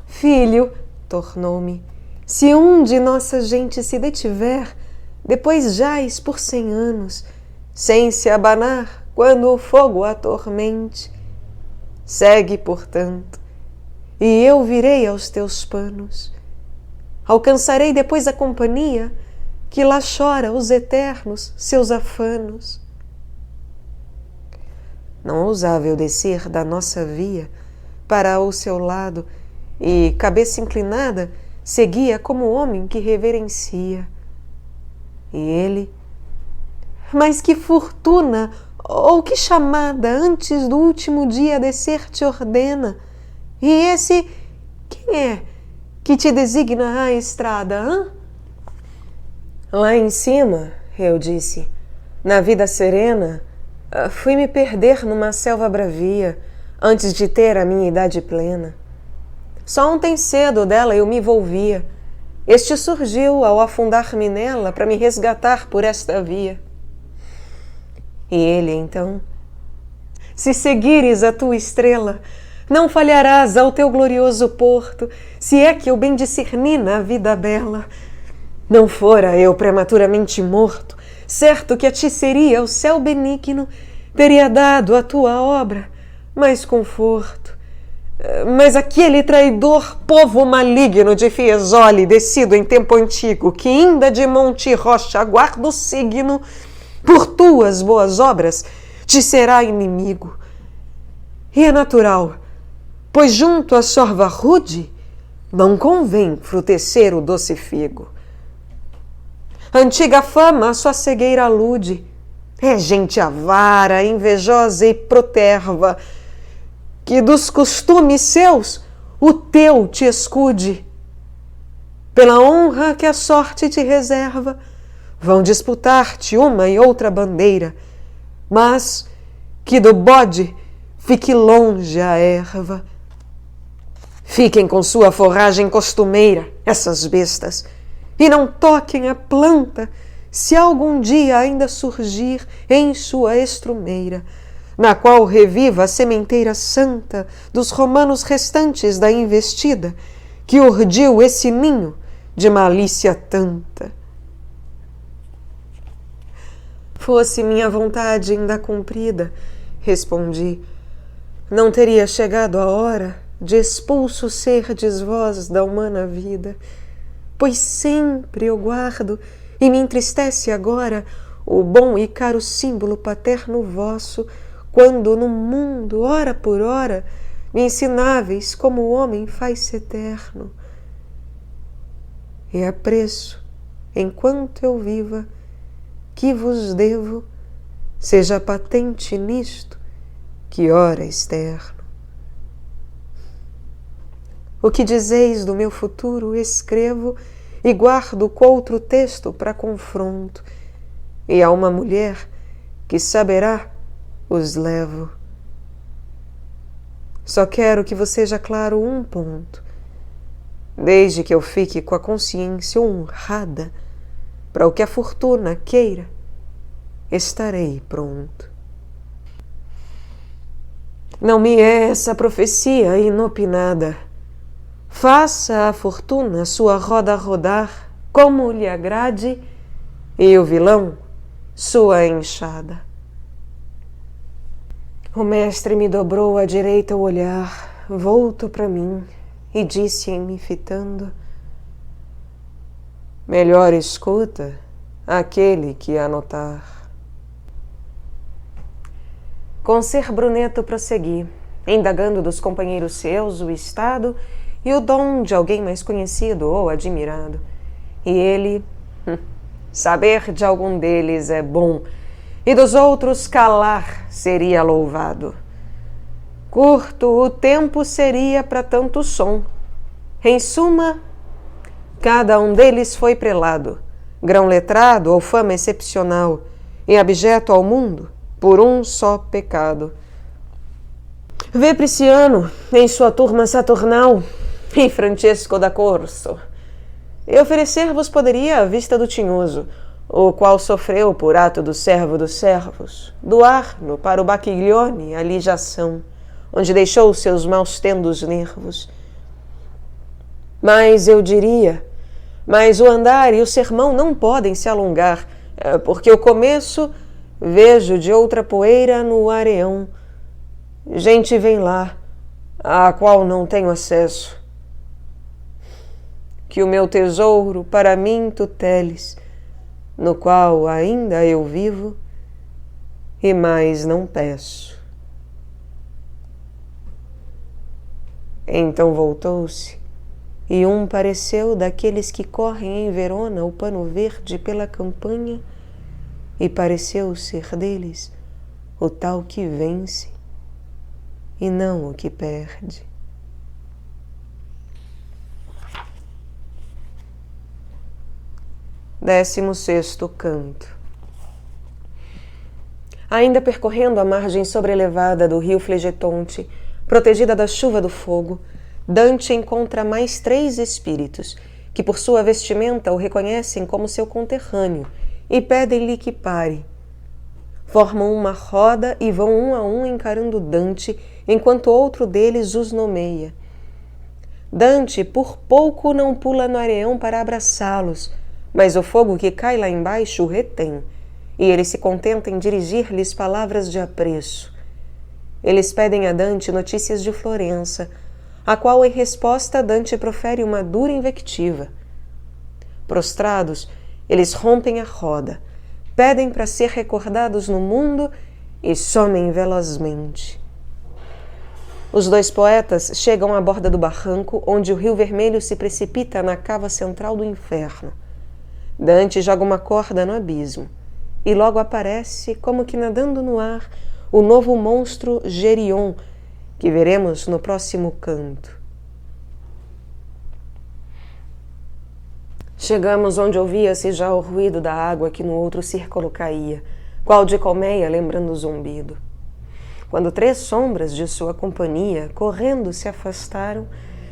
Filho, tornou-me, se um de nossa gente se detiver, depois jaz por 100 anos, sem se abanar quando o fogo atormente. Segue, portanto, e eu virei aos teus panos. Alcançarei depois a companhia que lá chora os eternos seus afanos. Não ousava eu descer da nossa via para ao seu lado e, cabeça inclinada, seguia como homem que reverencia. E ele, mas que fortuna ou que chamada antes do último dia descer te ordena? E esse, quem é que te designa a estrada, hã? Lá em cima, eu disse, na vida serena, fui me perder numa selva bravia, antes de ter a minha idade plena. Só ontem cedo dela eu me volvia. Este surgiu ao afundar-me nela para me resgatar por esta via. E ele, então, Se seguires a tua estrela, não falharás ao teu glorioso porto, se é que eu bem discerni na vida bela. Não fora eu prematuramente morto, certo que a ti seria o céu benigno, teria dado à tua obra mais conforto. Mas aquele traidor povo maligno de Fiesole, descido em tempo antigo, que ainda de monte e rocha aguarda o signo, por tuas boas obras te será inimigo. E é natural, pois junto à sorva rude não convém frutecer o doce figo. Antiga fama a sua cegueira alude, é gente avara, invejosa e proterva, que dos costumes seus o teu te escude. Pela honra que a sorte te reserva, vão disputar-te uma e outra bandeira, mas que do bode fique longe a erva. Fiquem com sua forragem costumeira, essas bestas, e não toquem a planta, se algum dia ainda surgir em sua estrumeira, na qual reviva a sementeira santa dos romanos restantes da investida, que urdiu esse ninho de malícia tanta. Fosse minha vontade ainda cumprida, respondi, não teria chegado a hora de expulso serdes vós da humana vida, pois sempre eu guardo e me entristece agora o bom e caro símbolo paterno vosso, quando no mundo, hora por hora, me ensináveis como o homem faz-se eterno. E apreço, enquanto eu viva, que vos devo, seja patente nisto, que ora externo. O que dizeis do meu futuro escrevo e guardo coutro texto para confronto, e a uma mulher que saberá os levo. Só quero que vos seja claro um ponto, desde que eu fique com a consciência honrada para o que a fortuna queira, estarei pronto. Não me é essa profecia inopinada. Faça a fortuna sua roda rodar como lhe agrade, e o vilão sua enxada. O mestre me dobrou à direita o olhar, volto para mim, e disse em me fitando: melhor escuta aquele que anotar. Com ser bruneto prossegui, indagando dos companheiros seus o estado e o dom de alguém mais conhecido ou admirado. E ele, saber de algum deles é bom, e dos outros calar seria louvado. Curto o tempo seria para tanto som. Em suma, cada um deles foi prelado, grão letrado ou fama excepcional, e abjeto ao mundo por um só pecado. Vê Prisciano em sua turma saturnal e Francesco da Corso, e oferecer-vos poderia a vista do tinhoso, o qual sofreu por ato do servo dos servos, do Arno para o Bacchiglione a lijação, onde deixou seus maus tendos nervos. Mas eu diria, mas o andar e o sermão não podem se alongar, porque o começo vejo de outra poeira no areão. Gente vem lá, à qual não tenho acesso. Que o meu tesouro para mim tuteles, no qual ainda eu vivo, e mais não peço. Então voltou-se, e um pareceu daqueles que correm em Verona o pano verde pela campanha, e pareceu ser deles o tal que vence, e não o que perde. Décimo-sexto canto. Ainda percorrendo a margem sobrelevada do rio Flegetonte, protegida da chuva do fogo, Dante encontra mais 3 espíritos, que por sua vestimenta o reconhecem como seu conterrâneo e pedem-lhe que pare. formam uma roda e vão um a um encarando Dante, enquanto outro deles os nomeia. Dante por pouco não pula no areião para abraçá-los, mas o fogo que cai lá embaixo o retém, e ele se contenta em dirigir-lhes palavras de apreço. Eles pedem a Dante notícias de Florença, a qual em resposta Dante profere uma dura invectiva. Prostrados, eles rompem a roda, pedem para ser recordados no mundo e somem velozmente. Os dois poetas chegam à borda do barranco, onde o Rio Vermelho se precipita na cava central do inferno. Dante joga uma corda no abismo, e logo aparece, como que nadando no ar, o novo monstro Gerion, que veremos no próximo canto. Chegamos onde ouvia-se já o ruído da água que no outro círculo caía, qual de colmeia lembrando o zumbido. Quando 3 sombras de sua companhia, correndo, se afastaram,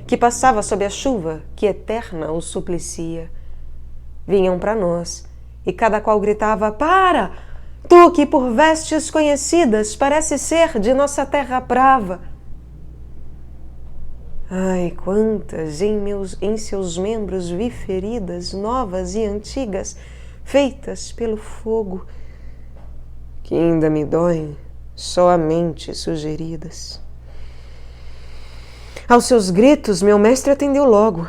que passava sob a chuva que eterna os suplicia, vinham para nós, e cada qual gritava: "Para! Tu que por vestes conhecidas parece ser de nossa terra brava!" Ai, quantas em seus membros vi feridas, novas e antigas, feitas pelo fogo, que ainda me doem, somente sugeridas. Aos seus gritos, meu mestre atendeu logo.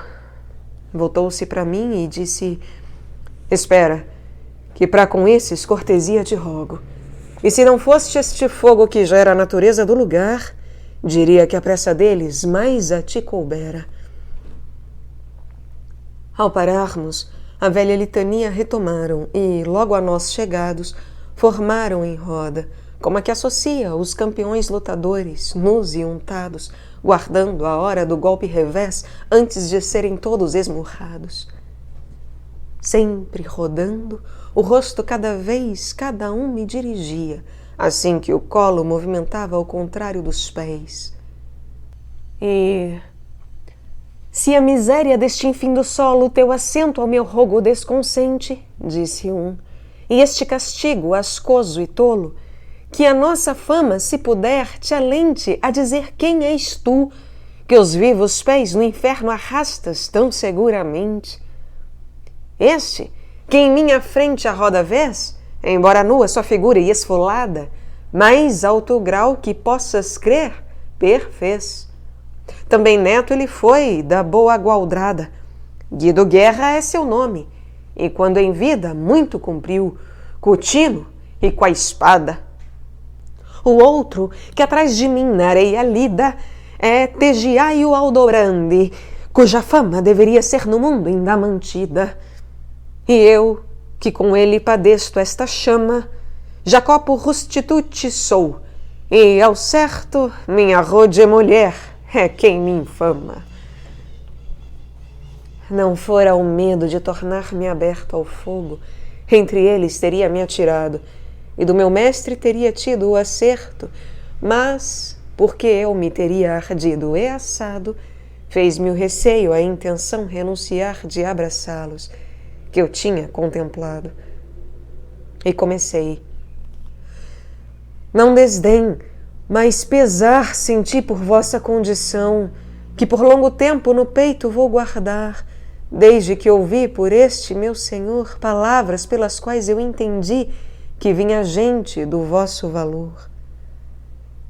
Voltou-se para mim e disse: "Espera, que para com esses cortesia te rogo. E se não fosse este fogo que já era a natureza do lugar, diria que a pressa deles mais a ti coubera." Ao pararmos, a velha litania retomaram e, logo a nós chegados, formaram em roda, como a que associa os campeões lutadores, nus e untados, guardando a hora do golpe revés antes de serem todos esmurrados. Sempre rodando, o rosto cada vez cada um me dirigia, assim que o colo movimentava ao contrário dos pés. E se a miséria deste infindo solo teu assento ao meu rogo desconsente, disse um, e este castigo ascoso e tolo, que a nossa fama, se puder, te alente a dizer quem és tu, que os vivos pés no inferno arrastas tão seguramente. Este, que em minha frente a roda vês, embora nua sua figura e esfolada, mais alto grau que possas crer, perfez. Também neto ele foi da boa Gualdrada. Guido Guerra é seu nome, e quando em vida muito cumpriu, cutino e com a espada. O outro, que atrás de mim na areia lida, é Tegiaio Aldorande, cuja fama deveria ser no mundo ainda mantida. E eu, que com ele padeço esta chama, Jacopo Rustituti sou, e ao certo minha rode mulher é quem me infama. Não fora o medo de tornar-me aberto ao fogo, entre eles teria me atirado, e do meu mestre teria tido o acerto, mas, porque eu me teria ardido e assado, fez-me o receio a intenção renunciar de abraçá-los, que eu tinha contemplado. E comecei. Não desdém, mas pesar senti por vossa condição, que por longo tempo no peito vou guardar, desde que ouvi por este meu Senhor palavras pelas quais eu entendi que vinha gente do vosso valor.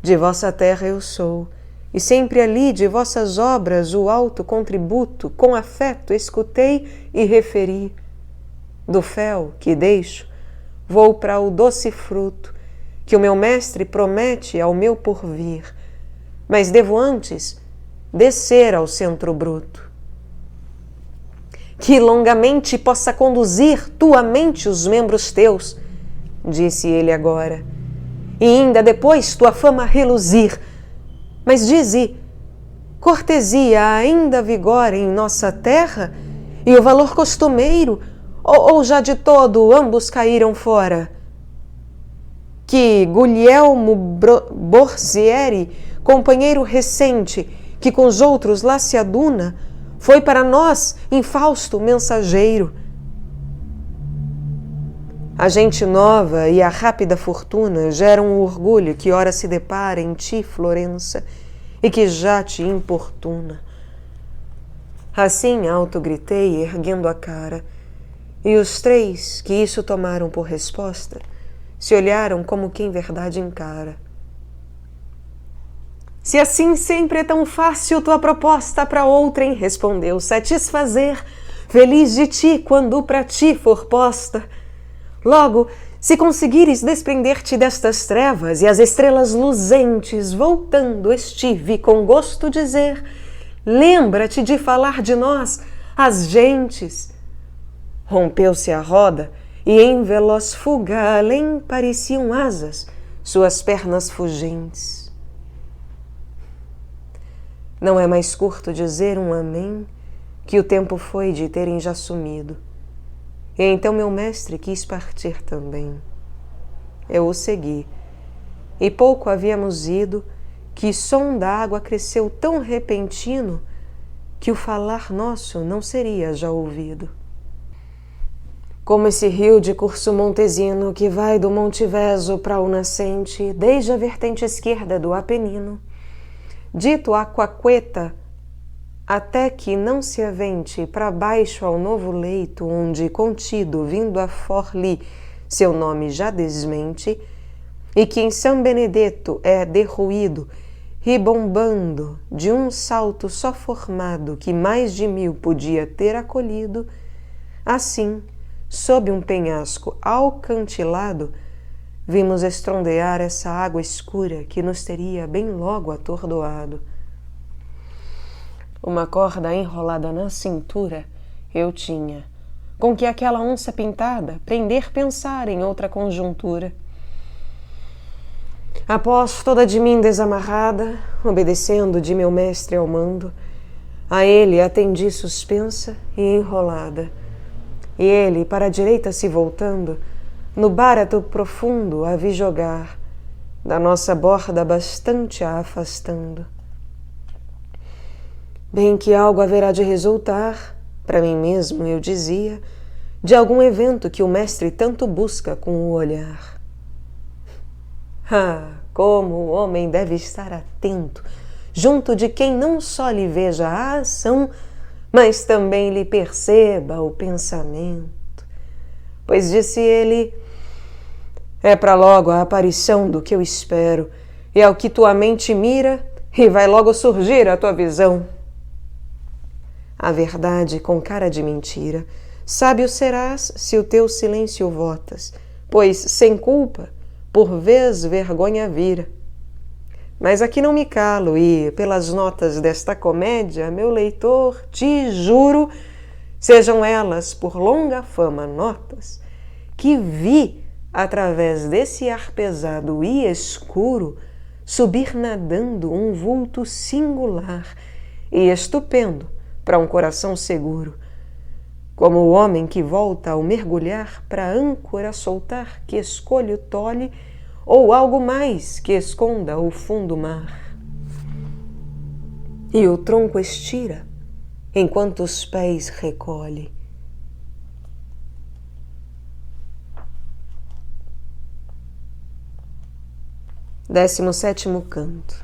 De vossa terra eu sou, e sempre ali de vossas obras o alto contributo com afeto escutei e referi. Do fel que deixo, vou para o doce fruto que o meu mestre promete ao meu porvir, mas devo antes descer ao centro bruto. Que longamente possa conduzir tua mente os membros teus, disse ele agora, e ainda depois tua fama reluzir. Mas dize, cortesia ainda vigora em nossa terra, e o valor costumeiro, ou já de todo ambos caíram fora? Que Guglielmo Borsieri, companheiro recente, que com os outros lá se aduna, foi para nós infausto mensageiro. A gente nova e a rápida fortuna geram um orgulho que ora se depara em ti, Florença, e que já te importuna. Assim alto gritei, erguendo a cara, e os três, que isso tomaram por resposta, se olharam como quem verdade encara. Se assim sempre é tão fácil tua proposta para outrem, respondeu, satisfazer, feliz de ti quando pra ti for posta. Logo, se conseguires desprender-te destas trevas e as estrelas luzentes voltando estive com gosto dizer, lembra-te de falar de nós, as gentes. Rompeu-se a roda e em veloz fuga além pareciam asas suas pernas fugentes. Não é mais curto dizer um amém que o tempo foi de terem já sumido. E então meu mestre quis partir também. Eu o segui, e pouco havíamos ido que som da água cresceu tão repentino que o falar nosso não seria já ouvido. Como esse rio de curso montesino que vai do Monte Veso para o nascente, desde a vertente esquerda do Apenino, dito Aquaqueta, até que não se avente para baixo ao novo leito, onde contido, vindo a Forli, seu nome já desmente, e que em São Benedetto é derruído, ribombando de um salto só formado, que mais de 1000 podia ter acolhido, assim, sob um penhasco alcantilado, vimos estrondear essa água escura que nos teria bem logo atordoado. Uma corda enrolada na cintura eu tinha, com que aquela onça pintada prender pensar em outra conjuntura. Após toda de mim desamarrada, obedecendo de meu mestre ao mando, a ele atendi suspensa e enrolada. E ele, para a direita se voltando, no bárato profundo a vi jogar, da nossa borda bastante a afastando. Bem que algo haverá de resultar, para mim mesmo eu dizia, de algum evento que o mestre tanto busca com o olhar. Ah, como o homem deve estar atento, junto de quem não só lhe veja a ação, mas também lhe perceba o pensamento. Pois disse ele, é para logo a aparição do que eu espero, e ao que tua mente mira, e vai logo surgir a tua visão. A verdade com cara de mentira, sábio serás se o teu silêncio votas, pois sem culpa, por vez vergonha vira. Mas aqui não me calo e, pelas notas desta comédia, meu leitor, te juro, sejam elas por longa fama notas, que vi, através desse ar pesado e escuro, subir nadando um vulto singular e estupendo para um coração seguro, como o homem que volta ao mergulhar para âncora soltar que escolhe o tole ou algo mais que esconda o fundo mar. E o tronco estira, enquanto os pés recolhe. Décimo sétimo canto.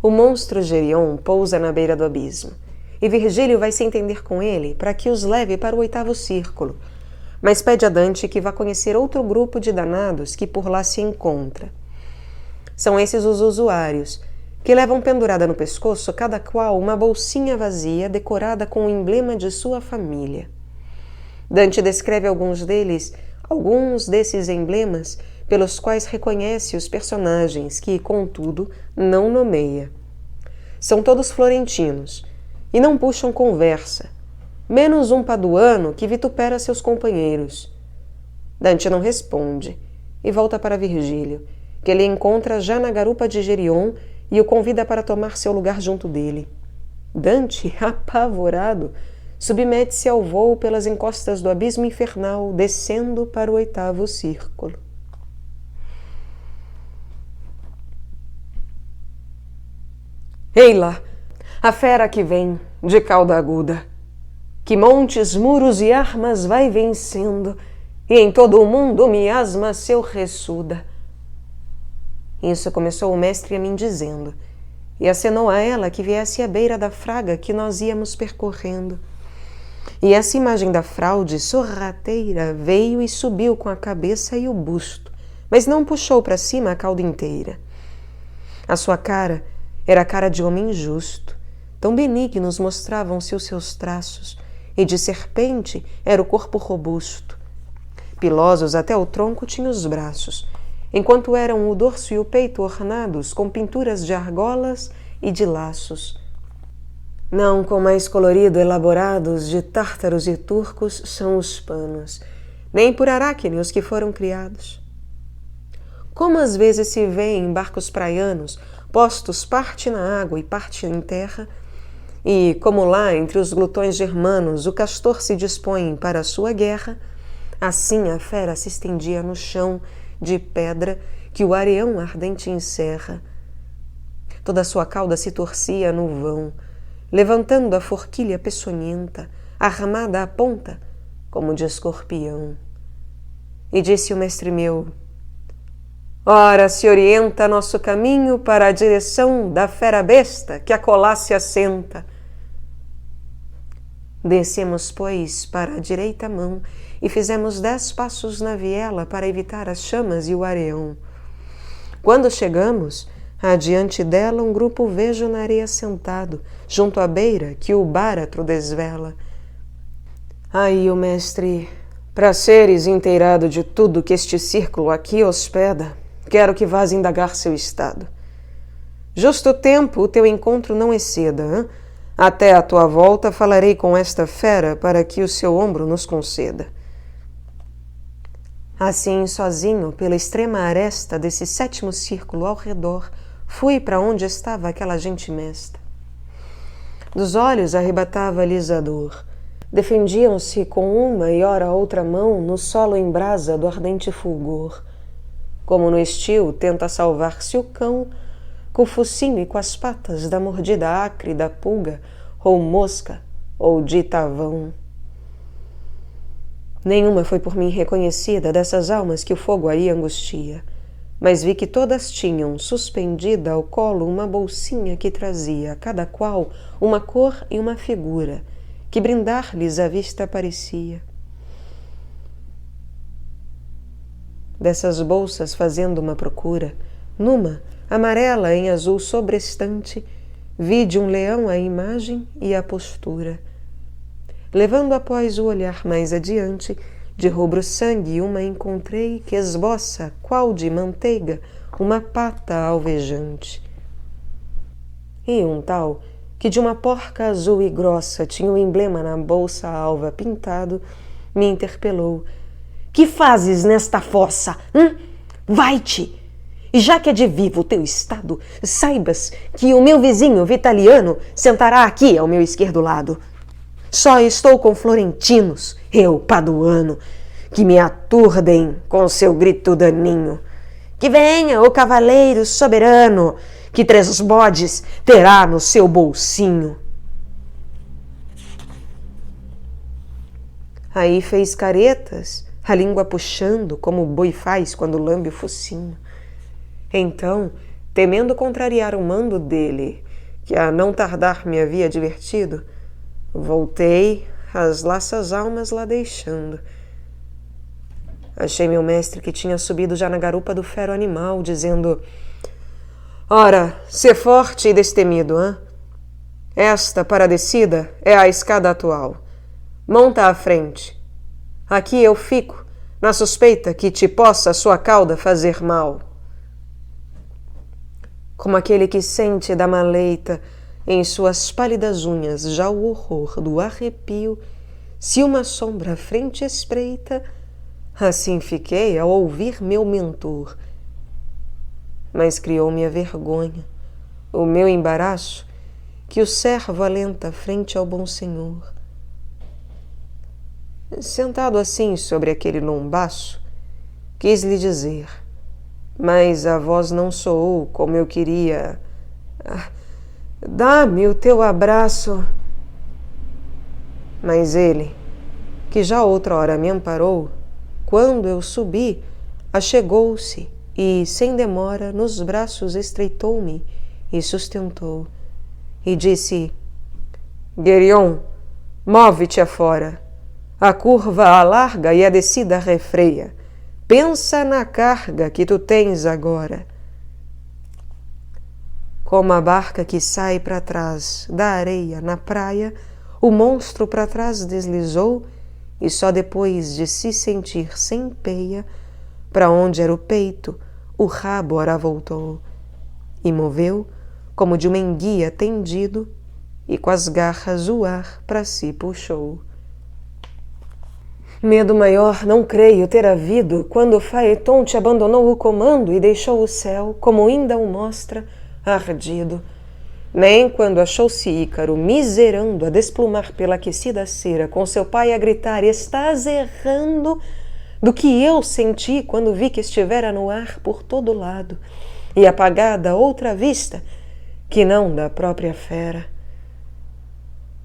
O monstro Gerion pousa na beira do abismo, e Virgílio vai se entender com ele para que os leve para o 8º círculo, mas pede a Dante que vá conhecer outro grupo de danados que por lá se encontra. São esses os usuários, que levam pendurada no pescoço cada qual uma bolsinha vazia decorada com o emblema de sua família. Dante descreve alguns desses emblemas pelos quais reconhece os personagens que, contudo, não nomeia. São todos florentinos e não puxam conversa, menos um paduano que vitupera seus companheiros. Dante não responde e volta para Virgílio, que ele encontra já na garupa de Gerion e o convida para tomar seu lugar junto dele. Dante, apavorado, submete-se ao voo pelas encostas do abismo infernal, descendo para o 8º círculo. Ei lá, a fera que vem, de cauda aguda, que montes, muros e armas vai vencendo e em todo o mundo miasma seu ressuda. Isso começou o mestre a mim dizendo, e acenou a ela que viesse à beira da fraga que nós íamos percorrendo. E essa imagem da fraude sorrateira veio e subiu com a cabeça e o busto, mas não puxou para cima a cauda inteira. A sua cara era a cara de homem justo, tão benignos mostravam-se os seus traços, e de serpente era o corpo robusto. Pilosos até o tronco tinha os braços, enquanto eram o dorso e o peito ornados com pinturas de argolas e de laços. Não com mais colorido elaborados de tártaros e turcos são os panos, nem por Aracne os que foram criados. Como às vezes se vê em barcos praianos, postos parte na água e parte em terra, e como lá entre os glutões germanos o castor se dispõe para a sua guerra, assim a fera se estendia no chão de pedra que o areão ardente encerra. Toda a sua cauda se torcia no vão, levantando a forquilha peçonhenta, armada à ponta, como de escorpião. E disse o mestre meu, ora se orienta nosso caminho para a direção da fera besta que acolá se assenta. Descemos, pois, para a direita mão e fizemos 10 passos na viela para evitar as chamas e o areão. Quando chegamos, adiante dela um grupo vejo na areia sentado, junto à beira que o báratro desvela. Aí o mestre, para seres inteirado de tudo que este círculo aqui hospeda, quero que vás indagar seu estado. Justo tempo o teu encontro não exceda, hein? Até a tua volta falarei com esta fera para que o seu ombro nos conceda. Assim, sozinho, pela extrema aresta desse 7º círculo ao redor, fui para onde estava aquela gente mesta. Dos olhos arrebatava-lhes a dor. Defendiam-se com uma e ora outra mão no solo em brasa do ardente fulgor. Como no estio tenta salvar-se o cão, com o focinho e com as patas da mordida acre da pulga, ou mosca, ou de tavão. Nenhuma foi por mim reconhecida dessas almas que o fogo aí angustia, mas vi que todas tinham suspendida ao colo uma bolsinha que trazia, cada qual, uma cor e uma figura, que brindar-lhes a vista parecia. Dessas bolsas fazendo uma procura, numa, amarela em azul sobrestante, vi de um leão a imagem e a postura. Levando após o olhar mais adiante, de rubro sangue uma encontrei que esboça, qual de manteiga, uma pata alvejante. E um tal, que de uma porca azul e grossa tinha o emblema na bolsa alva pintado, me interpelou. Que fazes nesta fossa? Vai-te! E já que é de vivo o teu estado, saibas que o meu vizinho Vitaliano sentará aqui ao meu esquerdo lado. Só estou com florentinos, eu paduano, que me aturdem com seu grito daninho. Que venha o cavaleiro soberano, que 3 bodes terá no seu bolsinho. Aí fez caretas, a língua puxando, como o boi faz quando lambe o focinho. Então, temendo contrariar o mando dele, que a não tardar me havia advertido, voltei, as laças almas lá deixando. Achei meu mestre que tinha subido já na garupa do fero animal, dizendo: ora, sê forte e destemido, hã? Esta, para a descida, é a escada atual. Monta à frente. Aqui eu fico, na suspeita que te possa a sua cauda fazer mal. Como aquele que sente da maleita em suas pálidas unhas já o horror do arrepio, se uma sombra à frente espreita, assim fiquei ao ouvir meu mentor. Mas criou-me a vergonha, o meu embaraço, que o servo alenta frente ao bom senhor. Sentado assim sobre aquele lombaço, quis-lhe dizer, mas a voz não soou como eu queria. Dá-me o teu abraço. Mas ele, que já outra hora me amparou, quando eu subi, achegou-se e, sem demora, nos braços estreitou-me e sustentou. E disse: Geryon, move-te afora. A curva alarga e a descida refreia. Pensa na carga que tu tens agora. Como a barca que sai para trás da areia na praia, o monstro para trás deslizou e só depois de se sentir sem peia, para onde era o peito, o rabo ora voltou e moveu como de uma enguia tendido e com as garras o ar para si puxou. Medo maior não creio ter havido quando o Faeton te abandonou o comando e deixou o céu, como ainda o mostra, ardido, nem quando achou-se Ícaro miserando a desplumar pela aquecida cera, com seu pai a gritar: estás errando, do que eu senti quando vi que estivera no ar por todo lado, e apagada outra vista, que não da própria fera.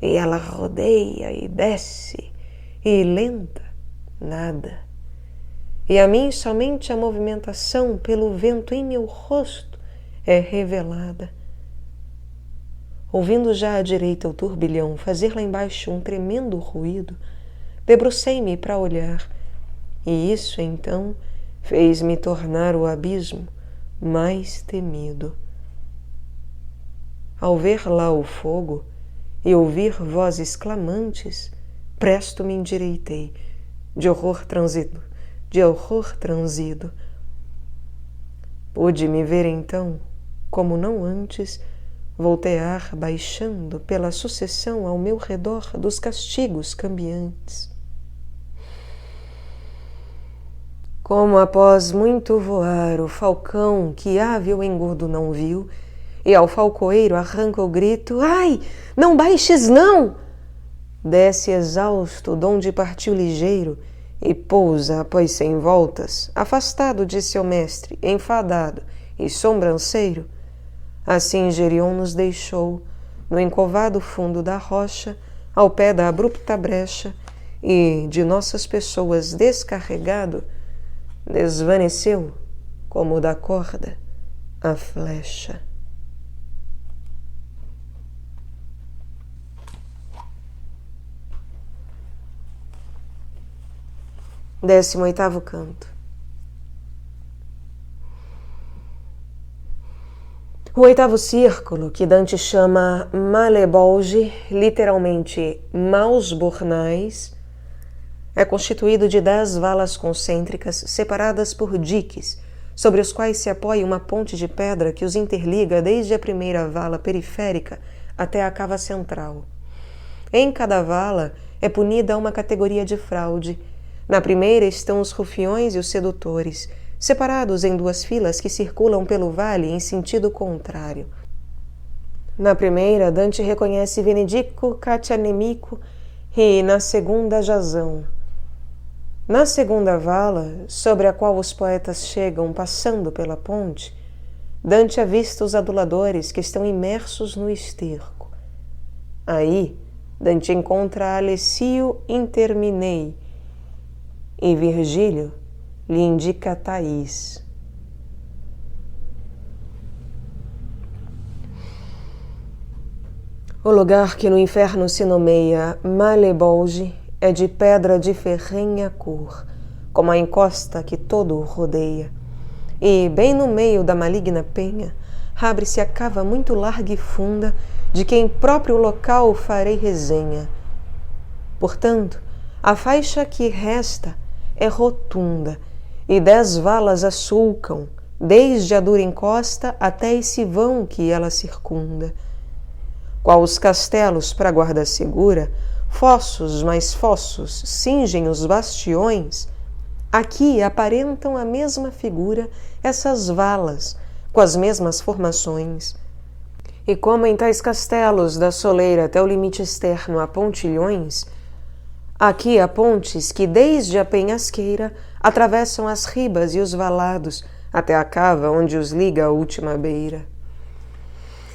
E ela rodeia e desce, e lenta, nada. E a mim somente a movimentação pelo vento em meu rosto é revelada. Ouvindo já à direita o turbilhão fazer lá embaixo um tremendo ruído, debrucei-me para olhar, e isso então fez-me tornar o abismo mais temido. Ao ver lá o fogo e ouvir vozes clamantes, presto me endireitei, de horror transido. Pude me ver então, como não antes, voltear baixando pela sucessão ao meu redor dos castigos cambiantes. Como após muito voar o falcão que ave ou engordo não viu, e ao falcoeiro arranca o grito: ai, não baixes não! Desce exausto donde partiu ligeiro e pousa após 100 voltas, afastado de seu mestre, enfadado e sobranceiro. Assim Geryon nos deixou, no encovado fundo da rocha, ao pé da abrupta brecha, e, de nossas pessoas descarregado, desvaneceu, como da corda, a flecha. Décimo oitavo canto. O oitavo círculo, que Dante chama Malebolge, literalmente maus bornais, é constituído de 10 valas concêntricas separadas por diques, sobre os quais se apoia uma ponte de pedra que os interliga desde a primeira vala periférica até a cava central. Em cada vala é punida uma categoria de fraude. Na primeira estão os rufiões e os sedutores, separados em 2 filas que circulam pelo vale em sentido contrário. Na primeira, Dante reconhece Venedico, Catianemico e, na segunda, Jasão. Na segunda vala, sobre a qual os poetas chegam passando pela ponte, Dante avista os aduladores que estão imersos no esterco. Aí, Dante encontra Alessio Interminei, e Virgílio lhe indica Thaís. O lugar que no inferno se nomeia Malebolge é de pedra de ferrenha cor, como a encosta que todo o rodeia, e bem no meio da maligna penha abre-se a cava muito larga e funda, de quem próprio local farei resenha. Portanto, a faixa que resta é rotunda, e 10 valas a sulcam, desde a dura encosta até esse vão que ela circunda. Qual os castelos para guarda segura, fossos mais fossos cingem os bastiões, aqui aparentam a mesma figura essas valas, com as mesmas formações. E como em tais castelos da soleira até o limite externo há pontilhões, aqui há pontes que desde a penhasqueira atravessam as ribas e os valados até a cava onde os liga a última beira.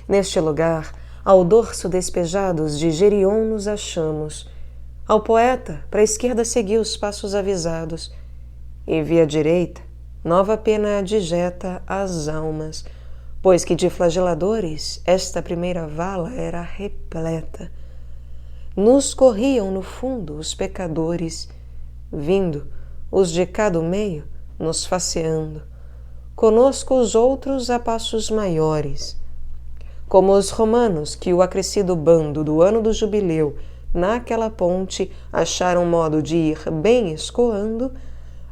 Neste lugar, ao dorso despejados de Geryon nos achamos. Ao poeta, para a esquerda seguiu os passos avisados, e vi à direita nova pena adjeta às almas, pois que de flageladores esta primeira vala era repleta. Nos corriam no fundo os pecadores, vindo os de cada meio nos faceando, conosco os outros a passos maiores, como os romanos que o acrescido bando do ano do jubileu naquela ponte acharam modo de ir bem escoando,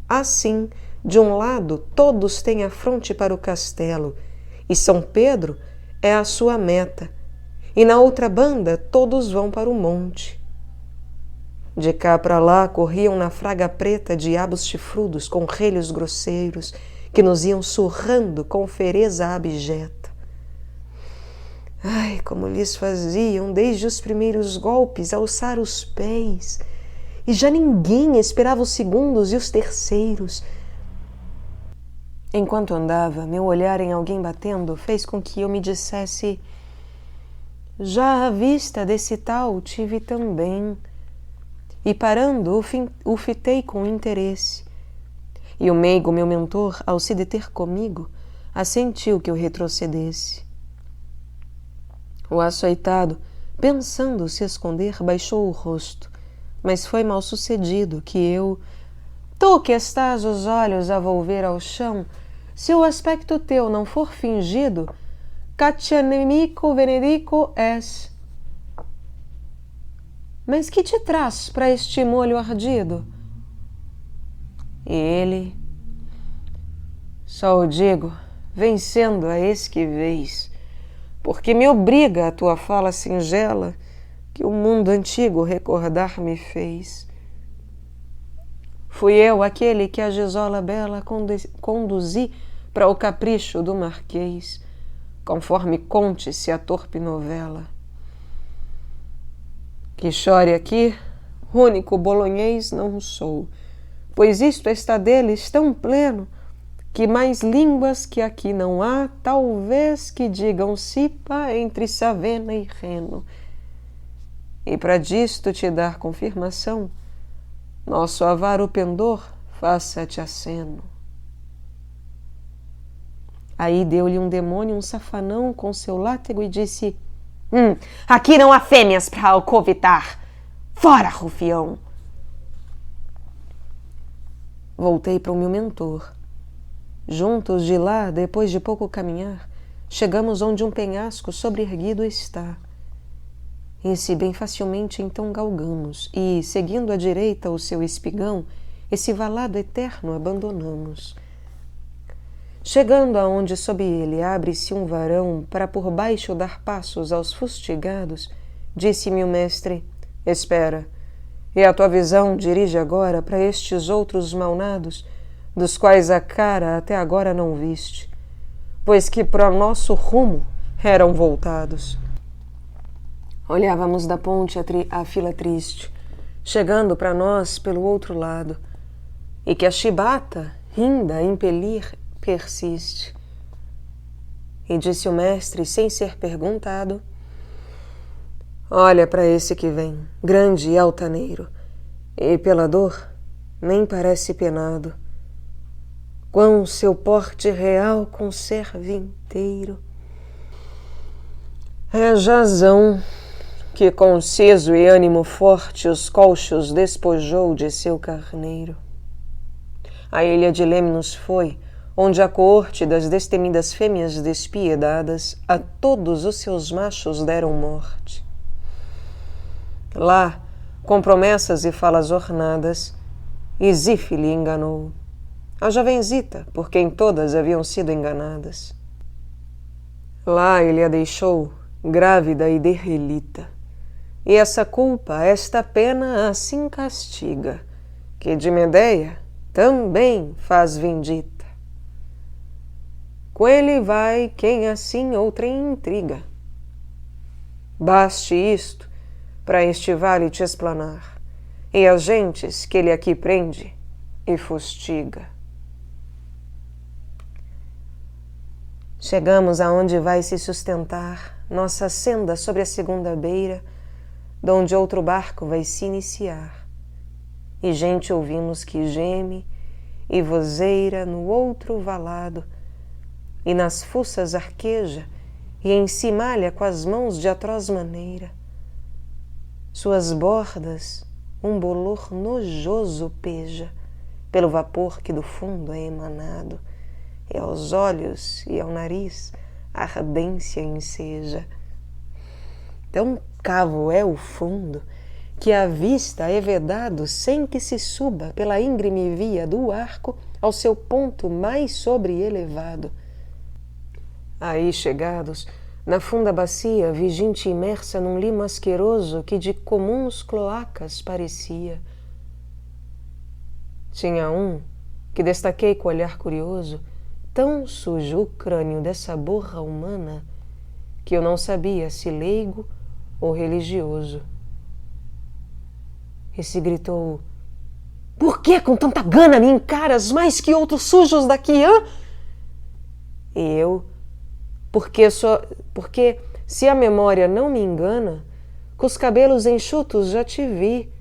assim, de um lado todos têm a fronte para o castelo, e São Pedro é a sua meta, e na outra banda todos vão para o monte. De cá para lá corriam na fraga preta diabos chifrudos com relhos grosseiros, que nos iam surrando com fereza abjeta. Ai, como lhes faziam, desde os primeiros golpes, alçar os pés, e já ninguém esperava os segundos e os terceiros. Enquanto andava, meu olhar em alguém batendo fez com que eu me dissesse: já à vista desse tal tive também. E parando, o fitei com interesse. E o meigo, meu mentor, ao se deter comigo, assentiu que eu retrocedesse. O açoitado, pensando se esconder, baixou o rosto, mas foi mal sucedido que eu... Tu que estás os olhos a volver ao chão, se o aspecto teu não for fingido, catianemico venedico és. Mas que te traz para este molho ardido? E ele... Só o digo, vencendo a esquivez, porque me obriga a tua fala singela, que o mundo antigo recordar me fez. Fui eu aquele que a Gisola bela conduzi para o capricho do marquês, conforme conte-se a torpe novela. Que chore aqui, único bolonhês não sou, pois isto está deles tão pleno, que mais línguas que aqui não há, talvez que digam cipa entre Savena e Reno. E para disto te dar confirmação, nosso avaro pendor faça-te aceno. Aí deu-lhe um demônio um safanão com seu látego e disse: aqui não há fêmeas para alcovitar. Fora, rufião! Voltei para o meu mentor. Juntos de lá, depois de pouco caminhar, chegamos onde um penhasco sobreerguido está. Esse bem facilmente então galgamos e, seguindo à direita o seu espigão, esse valado eterno abandonamos. Chegando aonde sob ele abre-se um varão para por baixo dar passos aos fustigados, disse-me o mestre: espera, e a tua visão dirige agora para estes outros malnados, dos quais a cara até agora não viste, pois que para o nosso rumo eram voltados. Olhávamos da ponte a fila triste, chegando para nós pelo outro lado, e que a chibata, ainda a impelir, persiste. E disse o mestre, sem ser perguntado: olha para esse que vem, grande e altaneiro, e pela dor nem parece penado. Quão seu porte real conserve inteiro. É Jazão, que com siso e ânimo forte os colchos despojou de seu carneiro. A ilha de Lemnos foi, onde a coorte das destemidas fêmeas despiedadas a todos os seus machos deram morte. Lá, com promessas e falas ornadas, Isife lhe enganou, a jovenzita, por quem todas haviam sido enganadas. Lá ele a deixou, grávida e derrelita, e essa culpa, esta pena assim castiga, que de Medeia também faz vindita. Com ele vai quem assim outrem intriga. Baste isto para este vale te explanar, e as gentes que ele aqui prende e fustiga. Chegamos aonde vai se sustentar nossa senda sobre a segunda beira, donde outro barco vai se iniciar. E gente ouvimos que geme e vozeira no outro valado, e nas fuças arqueja, e em si malha com as mãos de atroz maneira. Suas bordas um bolor nojoso peja, pelo vapor que do fundo é emanado, e aos olhos e ao nariz a ardência enseja. Tão cavo é o fundo, que a vista é vedado sem que se suba pela íngreme via do arco ao seu ponto mais sobreelevado. Aí chegados, na funda bacia, vi gente imersa num limo asqueroso que de comuns cloacas parecia. Tinha um que destaquei com olhar curioso, tão sujo o crânio dessa borra humana, que eu não sabia se leigo ou religioso. E se gritou: "Por que com tanta gana me encaras mais que outros sujos daqui, hã?" E eu, porque se a memória não me engana, com os cabelos enxutos já te vi.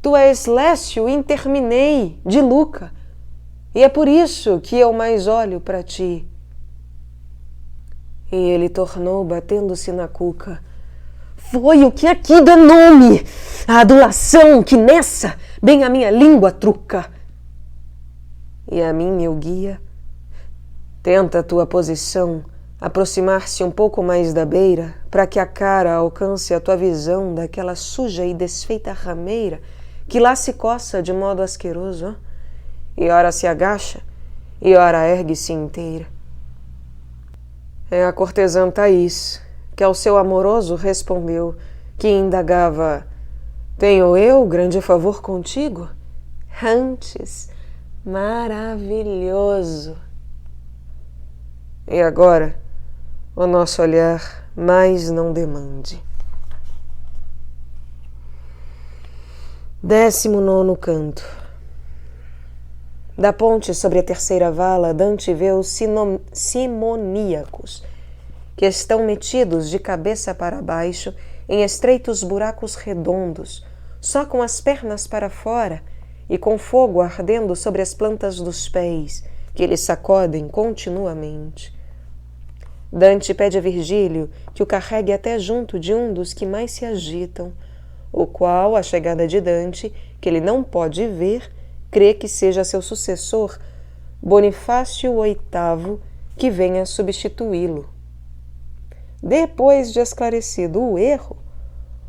Tu és Lécio interminei, de Luca, e é por isso que eu mais olho para ti. E ele tornou, batendo-se na cuca: "Foi o que aqui dá nome, a adulação que nessa bem a minha língua truca." E a mim, meu guia: "Tenta a tua posição aproximar-se um pouco mais da beira, para que a cara alcance a tua visão daquela suja e desfeita rameira que lá se coça de modo asqueroso, ó, e ora se agacha, e ora ergue-se inteira." É a cortesã Thaís, que ao seu amoroso respondeu, que indagava: "Tenho eu grande favor contigo?" Antes, maravilhoso. E agora, o nosso olhar mais não demande. 19º canto. Da ponte sobre a terceira vala, Dante vê os simoníacos, que estão metidos de cabeça para baixo em estreitos buracos redondos, só com as pernas para fora e com fogo ardendo sobre as plantas dos pés, que eles sacodem continuamente. Dante pede a Virgílio que o carregue até junto de um dos que mais se agitam, o qual, à chegada de Dante, que ele não pode ver, crê que seja seu sucessor, Bonifácio VIII, que venha substituí-lo. Depois de esclarecido o erro,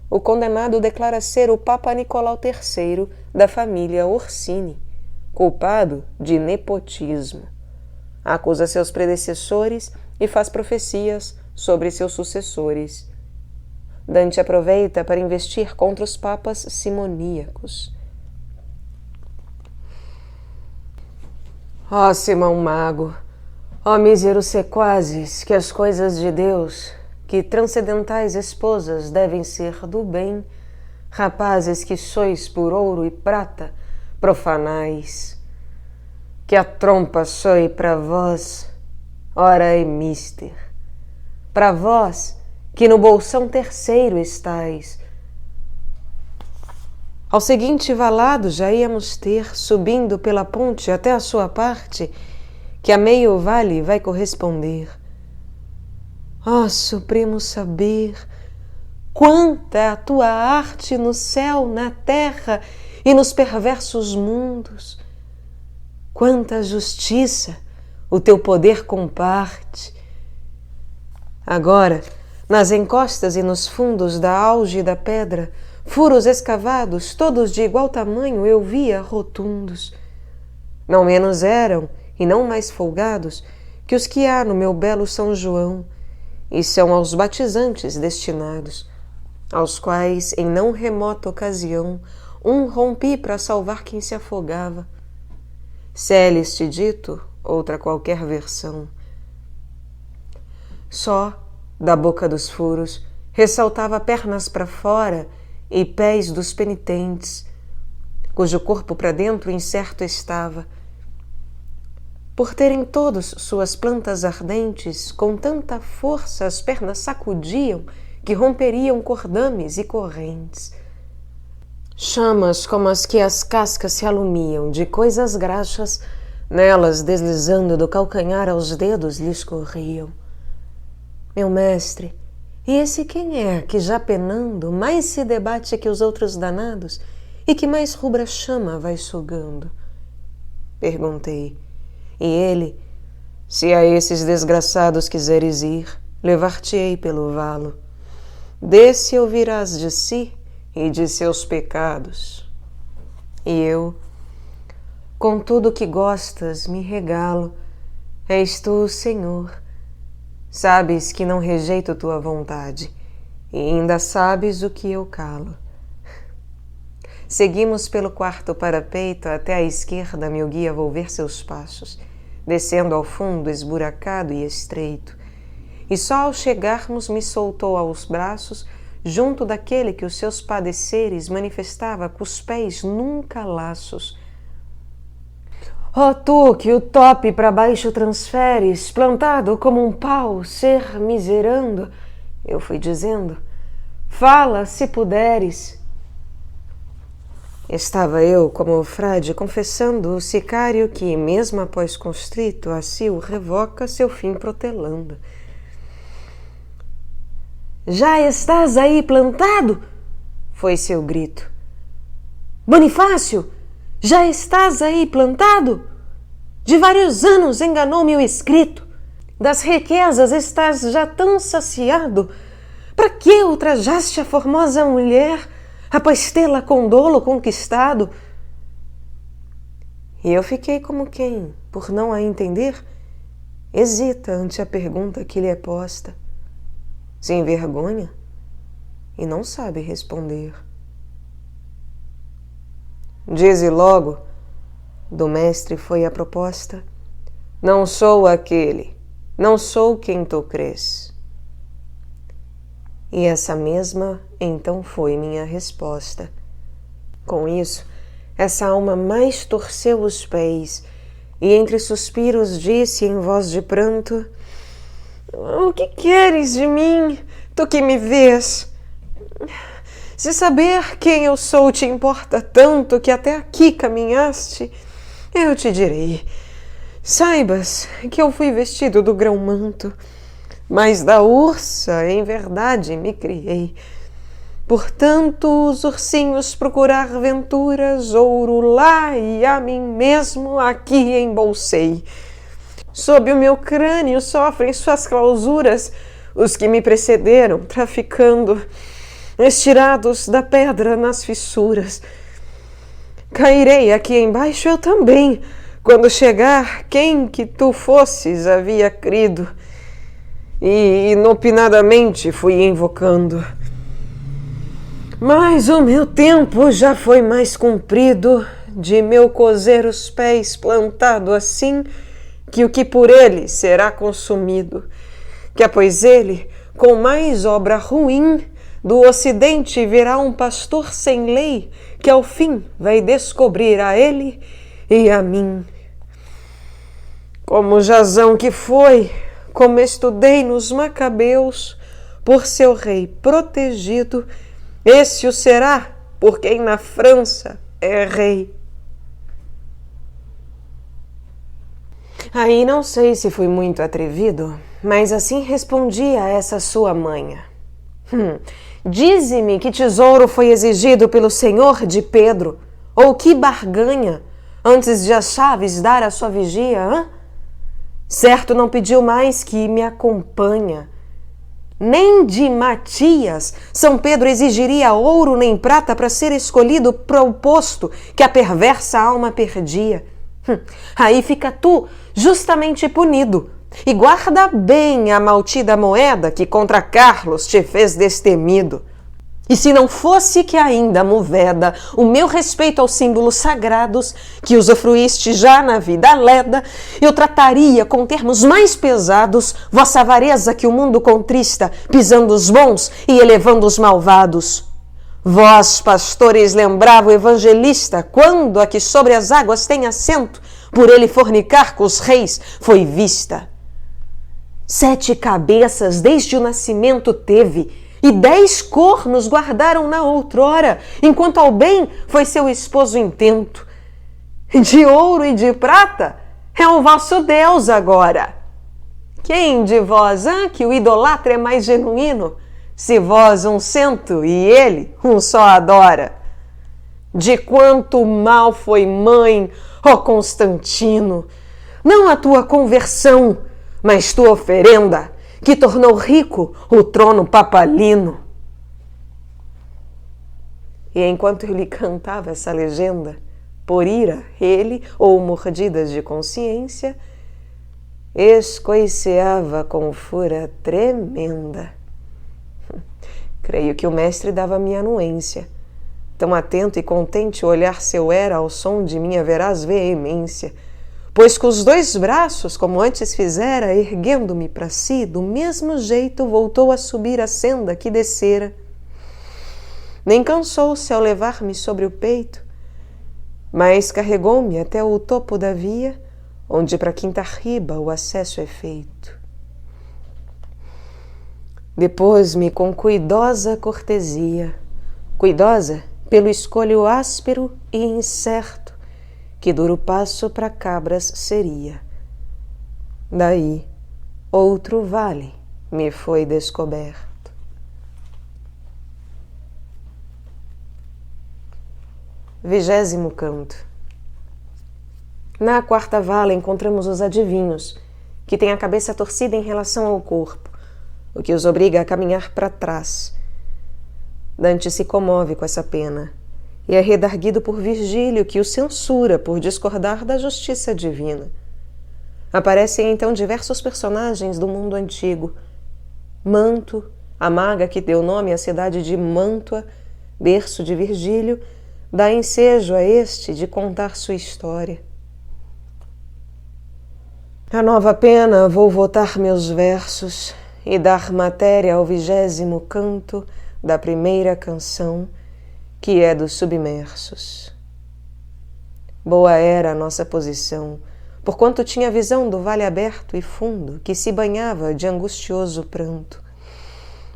o condenado declara ser o Papa Nicolau III da família Orsini, culpado de nepotismo. Acusa seus predecessores e faz profecias sobre seus sucessores. Dante aproveita para investir contra os papas simoníacos. Ó Simão Mago, ó míseros sequazes, que as coisas de Deus, que transcendentais esposas devem ser do bem, rapazes que sois por ouro e prata, profanais, que a trompa soe para vós, ora é mister, para vós que no bolsão terceiro estais. Ao seguinte valado já íamos ter, subindo pela ponte até a sua parte, que a meio vale vai corresponder. Ó supremo saber, quanta é a tua arte no céu, na terra e nos perversos mundos, quanta justiça o teu poder comparte. Agora, nas encostas e nos fundos da alge da pedra, furos escavados, todos de igual tamanho, eu via rotundos. Não menos eram, e não mais folgados, que os que há no meu belo São João, e são aos batizantes destinados, aos quais, em não remota ocasião, rompi para salvar quem se afogava. Celeste dito, outra qualquer versão. Só, da boca dos furos, ressaltava pernas para fora e pés dos penitentes, cujo corpo para dentro incerto estava, por terem todos suas plantas ardentes, com tanta força as pernas sacudiam que romperiam cordames e correntes. Chamas como as que as cascas se alumiam de coisas graxas, nelas deslizando do calcanhar aos dedos lhes corriam. Meu mestre, e esse quem é que já penando mais se debate que os outros danados e que mais rubra chama vai sugando? Perguntei, e ele, se a esses desgraçados quiseres ir, levar-te-ei pelo valo. Desse ouvirás de si e de seus pecados. E eu, com tudo que gostas, me regalo. És tu, Senhor. Sabes que não rejeito tua vontade, e ainda sabes o que eu calo. Seguimos pelo quarto parapeito até à esquerda meu guia volver seus passos, descendo ao fundo esburacado e estreito, e só ao chegarmos me soltou aos braços junto daquele que os seus padeceres manifestava com os pés nunca laços. Ó tu que o tope para baixo transferes, plantado como um pau, ser miserando, eu fui dizendo, fala se puderes. Estava eu, como o frade, confessando o sicário que, mesmo após constrito, a si o revoca seu fim protelando. Já estás aí plantado? Foi seu grito. Bonifácio, já estás aí plantado? De vários anos enganou-me o escrito. Das riquezas estás já tão saciado. Para que ultrajaste a formosa mulher, após tê-la com dolo conquistado? E eu fiquei como quem, por não a entender, hesita ante a pergunta que lhe é posta, se envergonha e não sabe responder. Dize logo, do mestre foi a proposta, não sou aquele, não sou quem tu crês. E essa mesma então foi minha resposta. Com isso, essa alma mais torceu os pés e entre suspiros disse em voz de pranto: o que queres de mim, tu que me vês? Se saber quem eu sou te importa tanto que até aqui caminhaste, eu te direi. Saibas que eu fui vestido do grão-manto, mas da ursa em verdade me criei. Portanto, os ursinhos procurar venturas, ouro lá e a mim mesmo aqui embolsei. Sob o meu crânio sofrem suas clausuras os que me precederam, traficando, estirados da pedra nas fissuras. Cairei aqui embaixo eu também, quando chegar quem que tu fosses havia crido, e inopinadamente fui invocando. Mas o meu tempo já foi mais comprido, de meu coser os pés plantado assim, que o que por ele será consumido, que após ele, com mais obra ruim, do ocidente virá um pastor sem lei, que ao fim vai descobrir a ele e a mim. Como Jazão que foi, como estudei nos Macabeus, por seu rei protegido, esse o será por quem na França é rei. Aí não sei se fui muito atrevido, mas assim respondi a essa sua manha. Dize-me que tesouro foi exigido pelo senhor de Pedro, ou que barganha, antes de as chaves dar a sua vigia, hã? Certo não pediu mais que me acompanha. Nem de Matias São Pedro exigiria ouro nem prata para ser escolhido para o posto que a perversa alma perdia. Aí fica tu justamente punido, e guarda bem a maltida moeda que contra Carlos te fez destemido. E se não fosse que ainda moveda o meu respeito aos símbolos sagrados, que usufruíste já na vida leda, eu trataria com termos mais pesados vossa avareza que o mundo contrista, pisando os bons e elevando os malvados. Vós, pastores, lembrava o evangelista, quando a que sobre as águas tem assento, por ele fornicar com os reis, foi vista. 7 cabeças desde o nascimento teve, e 10 cornos guardaram na outrora, enquanto ao bem foi seu esposo intento. De ouro e de prata é o vosso Deus agora. Quem de vós, que o idolatra é mais genuíno, se vós 100 e ele só adora? De quanto mal foi mãe, ó Constantino, não a tua conversão, mas tua oferenda, que tornou rico o trono papalino. E enquanto eu lhe cantava essa legenda, por ira, ele, ou mordidas de consciência, escoiceava com fúria tremenda. Creio que o mestre dava-me anuência. Tão atento e contente o olhar seu era ao som de minha veraz veemência, pois com os 2 braços, como antes fizera, erguendo-me para si, do mesmo jeito voltou a subir a senda que descera. Nem cansou-se ao levar-me sobre o peito, mas carregou-me até o topo da via, onde para quinta riba o acesso é feito. Depôs-me com cuidosa cortesia, cuidosa pelo escolho áspero e incerto, que duro passo para cabras seria. Daí, outro vale me foi descoberto. 20º canto. Na 4ª vala encontramos os adivinhos, que têm a cabeça torcida em relação ao corpo, o que os obriga a caminhar para trás. Dante se comove com essa pena, e é redarguido por Virgílio, que o censura por discordar da justiça divina. Aparecem então diversos personagens do mundo antigo. Manto, a maga que deu nome à cidade de Mântua, berço de Virgílio, dá ensejo a este de contar sua história. A nova pena vou votar meus versos e dar matéria ao 20º canto da primeira canção, que é dos submersos. Boa era a nossa posição, porquanto tinha visão do vale aberto e fundo que se banhava de angustioso pranto.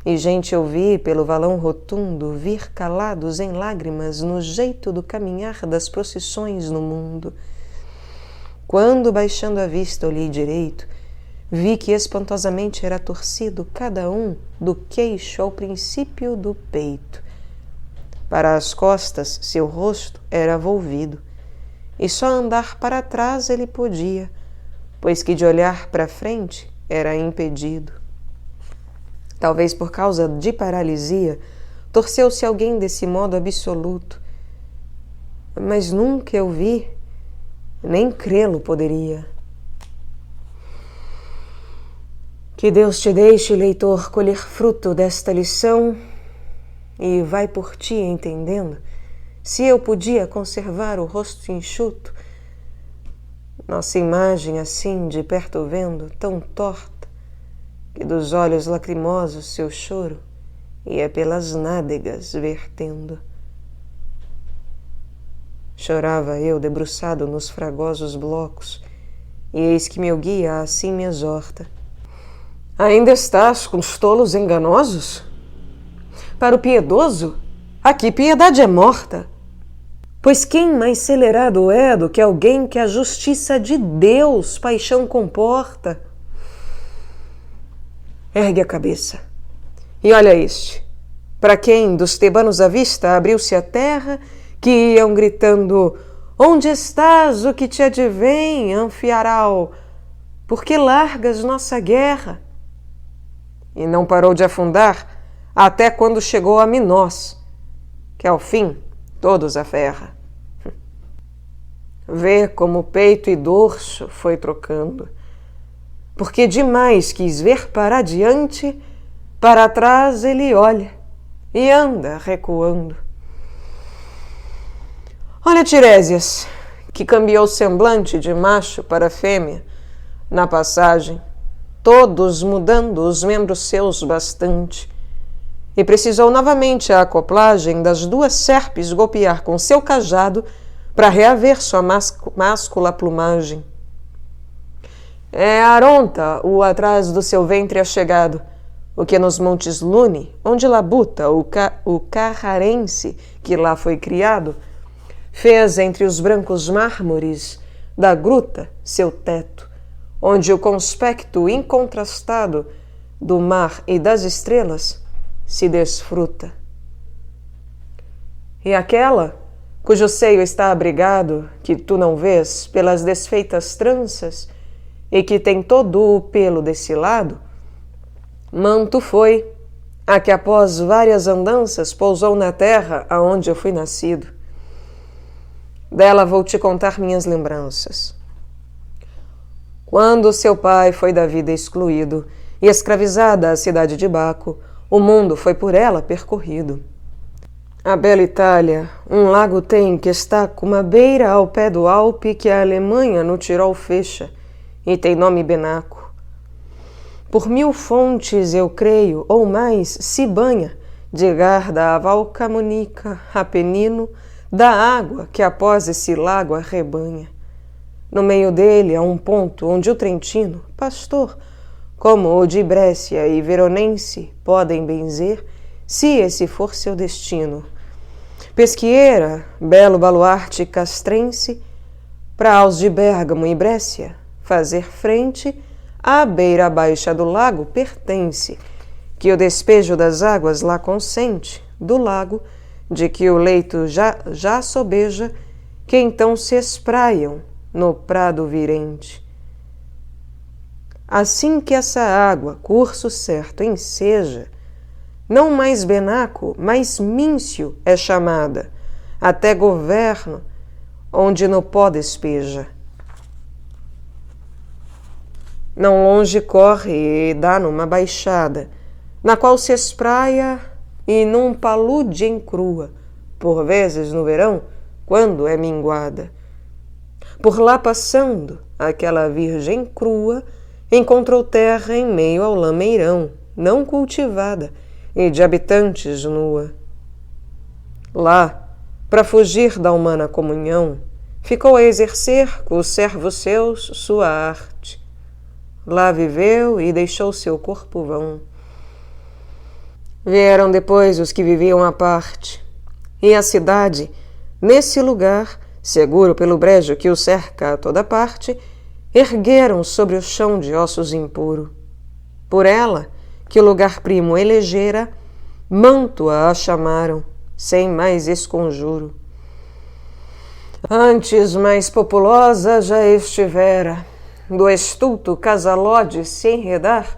E gente eu vi pelo valão rotundo vir calados em lágrimas no jeito do caminhar das procissões no mundo. Quando, baixando a vista, olhei direito, vi que espantosamente era torcido cada um do queixo ao princípio do peito. Para as costas seu rosto era volvido, e só andar para trás ele podia, pois que de olhar para frente era impedido. Talvez por causa de paralisia, torceu-se alguém desse modo absoluto, mas nunca eu vi, nem crê-lo poderia. Que Deus te deixe, leitor, colher fruto desta lição, e vai por ti entendendo, se eu podia conservar o rosto enxuto, nossa imagem assim de perto vendo, tão torta, que dos olhos lacrimosos seu choro ia pelas nádegas vertendo. Chorava eu debruçado nos fragosos blocos, e eis que meu guia assim me exorta: ainda estás com os tolos enganosos? Para o piedoso, aqui piedade é morta. Pois quem mais celerado é do que alguém que a justiça de Deus paixão comporta? Ergue a cabeça e olha este, para quem dos tebanos à vista abriu-se a terra, que iam gritando: onde estás, o que te advém, Anfiaral? Por que largas nossa guerra? E não parou de afundar até quando chegou a Minós, que ao fim todos a ferra. Vê como o peito e dorso foi trocando, porque demais quis ver para adiante, para trás ele olha e anda recuando. Olha Tiresias, que cambiou o semblante de macho para fêmea na passagem, todos mudando os membros seus bastante, e precisou novamente a acoplagem das 2 serpes golpear com seu cajado para reaver sua máscula plumagem. É Aronta o atrás do seu ventre achegado, o que nos Montes Lune, onde labuta o carrarense que lá foi criado, fez entre os brancos mármores da gruta seu teto, onde o conspecto incontrastado do mar e das estrelas se desfruta. E aquela, cujo seio está abrigado, que tu não vês pelas desfeitas tranças, e que tem todo o pelo desse lado, manto foi, a que após várias andanças pousou na terra aonde eu fui nascido. Dela vou te contar minhas lembranças. Quando seu pai foi da vida excluído e escravizada à cidade de Baco, o mundo foi por ela percorrido. A bela Itália, um lago tem que está com uma beira ao pé do Alpe que a Alemanha no Tirol fecha, e tem nome Benaco. Por 1000 fontes, eu creio, ou mais, se banha, de Garda a Valcamonica, Apenino, da água que após esse lago arrebanha. No meio dele há um ponto onde o Trentino, pastor, como o de Brécia e Veronense, podem benzer, se esse for seu destino. Pesquieira, belo baluarte castrense, pra os de Bérgamo e Brécia fazer frente, à beira baixa do lago pertence, que o despejo das águas lá consente, do lago, de que o leito já sobeja, que então se espraiam no prado virente. Assim que essa água, curso certo, enseja, não mais Benaco, mas Míncio é chamada, até governo, onde no pó despeja. Não longe corre e dá numa baixada, na qual se espraia e num palude encrua, por vezes no verão, quando é minguada. Por lá passando, aquela virgem crua encontrou terra em meio ao lameirão, não cultivada, e de habitantes nua. Lá, para fugir da humana comunhão, ficou a exercer com os servos seus sua arte. Lá viveu e deixou seu corpo vão. Vieram depois os que viviam à parte, e a cidade, nesse lugar, seguro pelo brejo que o cerca a toda parte, ergueram sobre o chão de ossos impuro. Por ela, que o lugar primo elegera, Mantua a chamaram, sem mais esconjuro. Antes mais populosa já estivera, do estulto Casalode se enredar,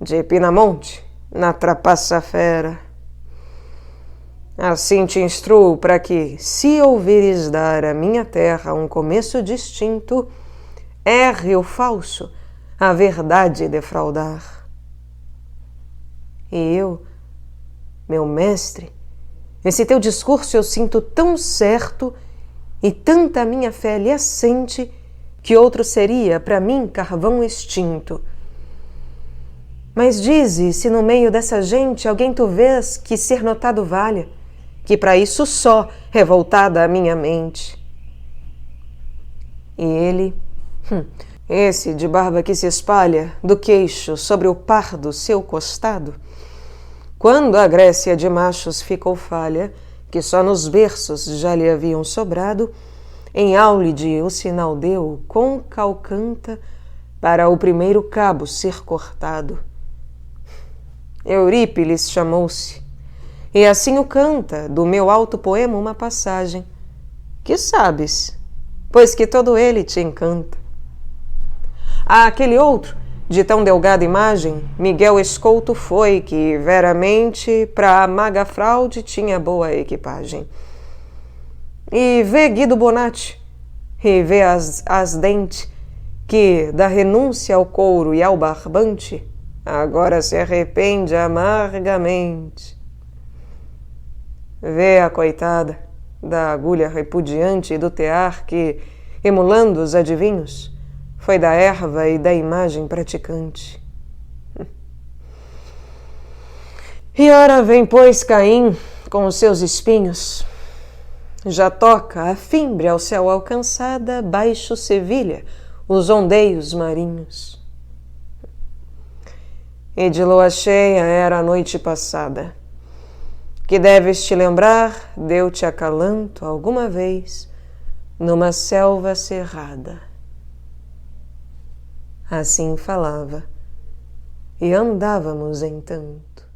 de Pinamonte, na trapaça fera. Assim te instruo para que, se ouvires dar à minha terra um começo distinto, erre o falso, a verdade defraudar. E eu, meu mestre, esse teu discurso eu sinto tão certo e tanta minha fé lhe assente que outro seria para mim carvão extinto. Mas dize se no meio dessa gente alguém tu vês que ser notado valha, que para isso só revoltada a minha mente. E ele, esse de barba que se espalha do queixo sobre o pardo seu costado, quando a Grécia de machos ficou falha, que só nos berços já lhe haviam sobrado, em Áulide o sinal deu com calcanta para o primeiro cabo ser cortado. Eurípides chamou-se, e assim o canta do meu alto poema uma passagem, que sabes, pois que todo ele te encanta. A aquele outro, de tão delgada imagem, Miguel Escolto foi, que veramente pra a maga fraude tinha boa equipagem. E vê Guido Bonatti, e vê as dentes, que da renúncia ao couro e ao barbante, agora se arrepende amargamente. Vê a coitada da agulha repudiante e do tear que, emulando os adivinhos, foi da erva e da imagem praticante. E ora vem, pois, Caim, com os seus espinhos, já toca a fimbre ao céu alcançada, baixo Sevilha, os ondeios marinhos. e de lua cheia era a noite passada, que deves te lembrar deu-te acalanto alguma vez numa selva cerrada. Assim falava, e andávamos entanto.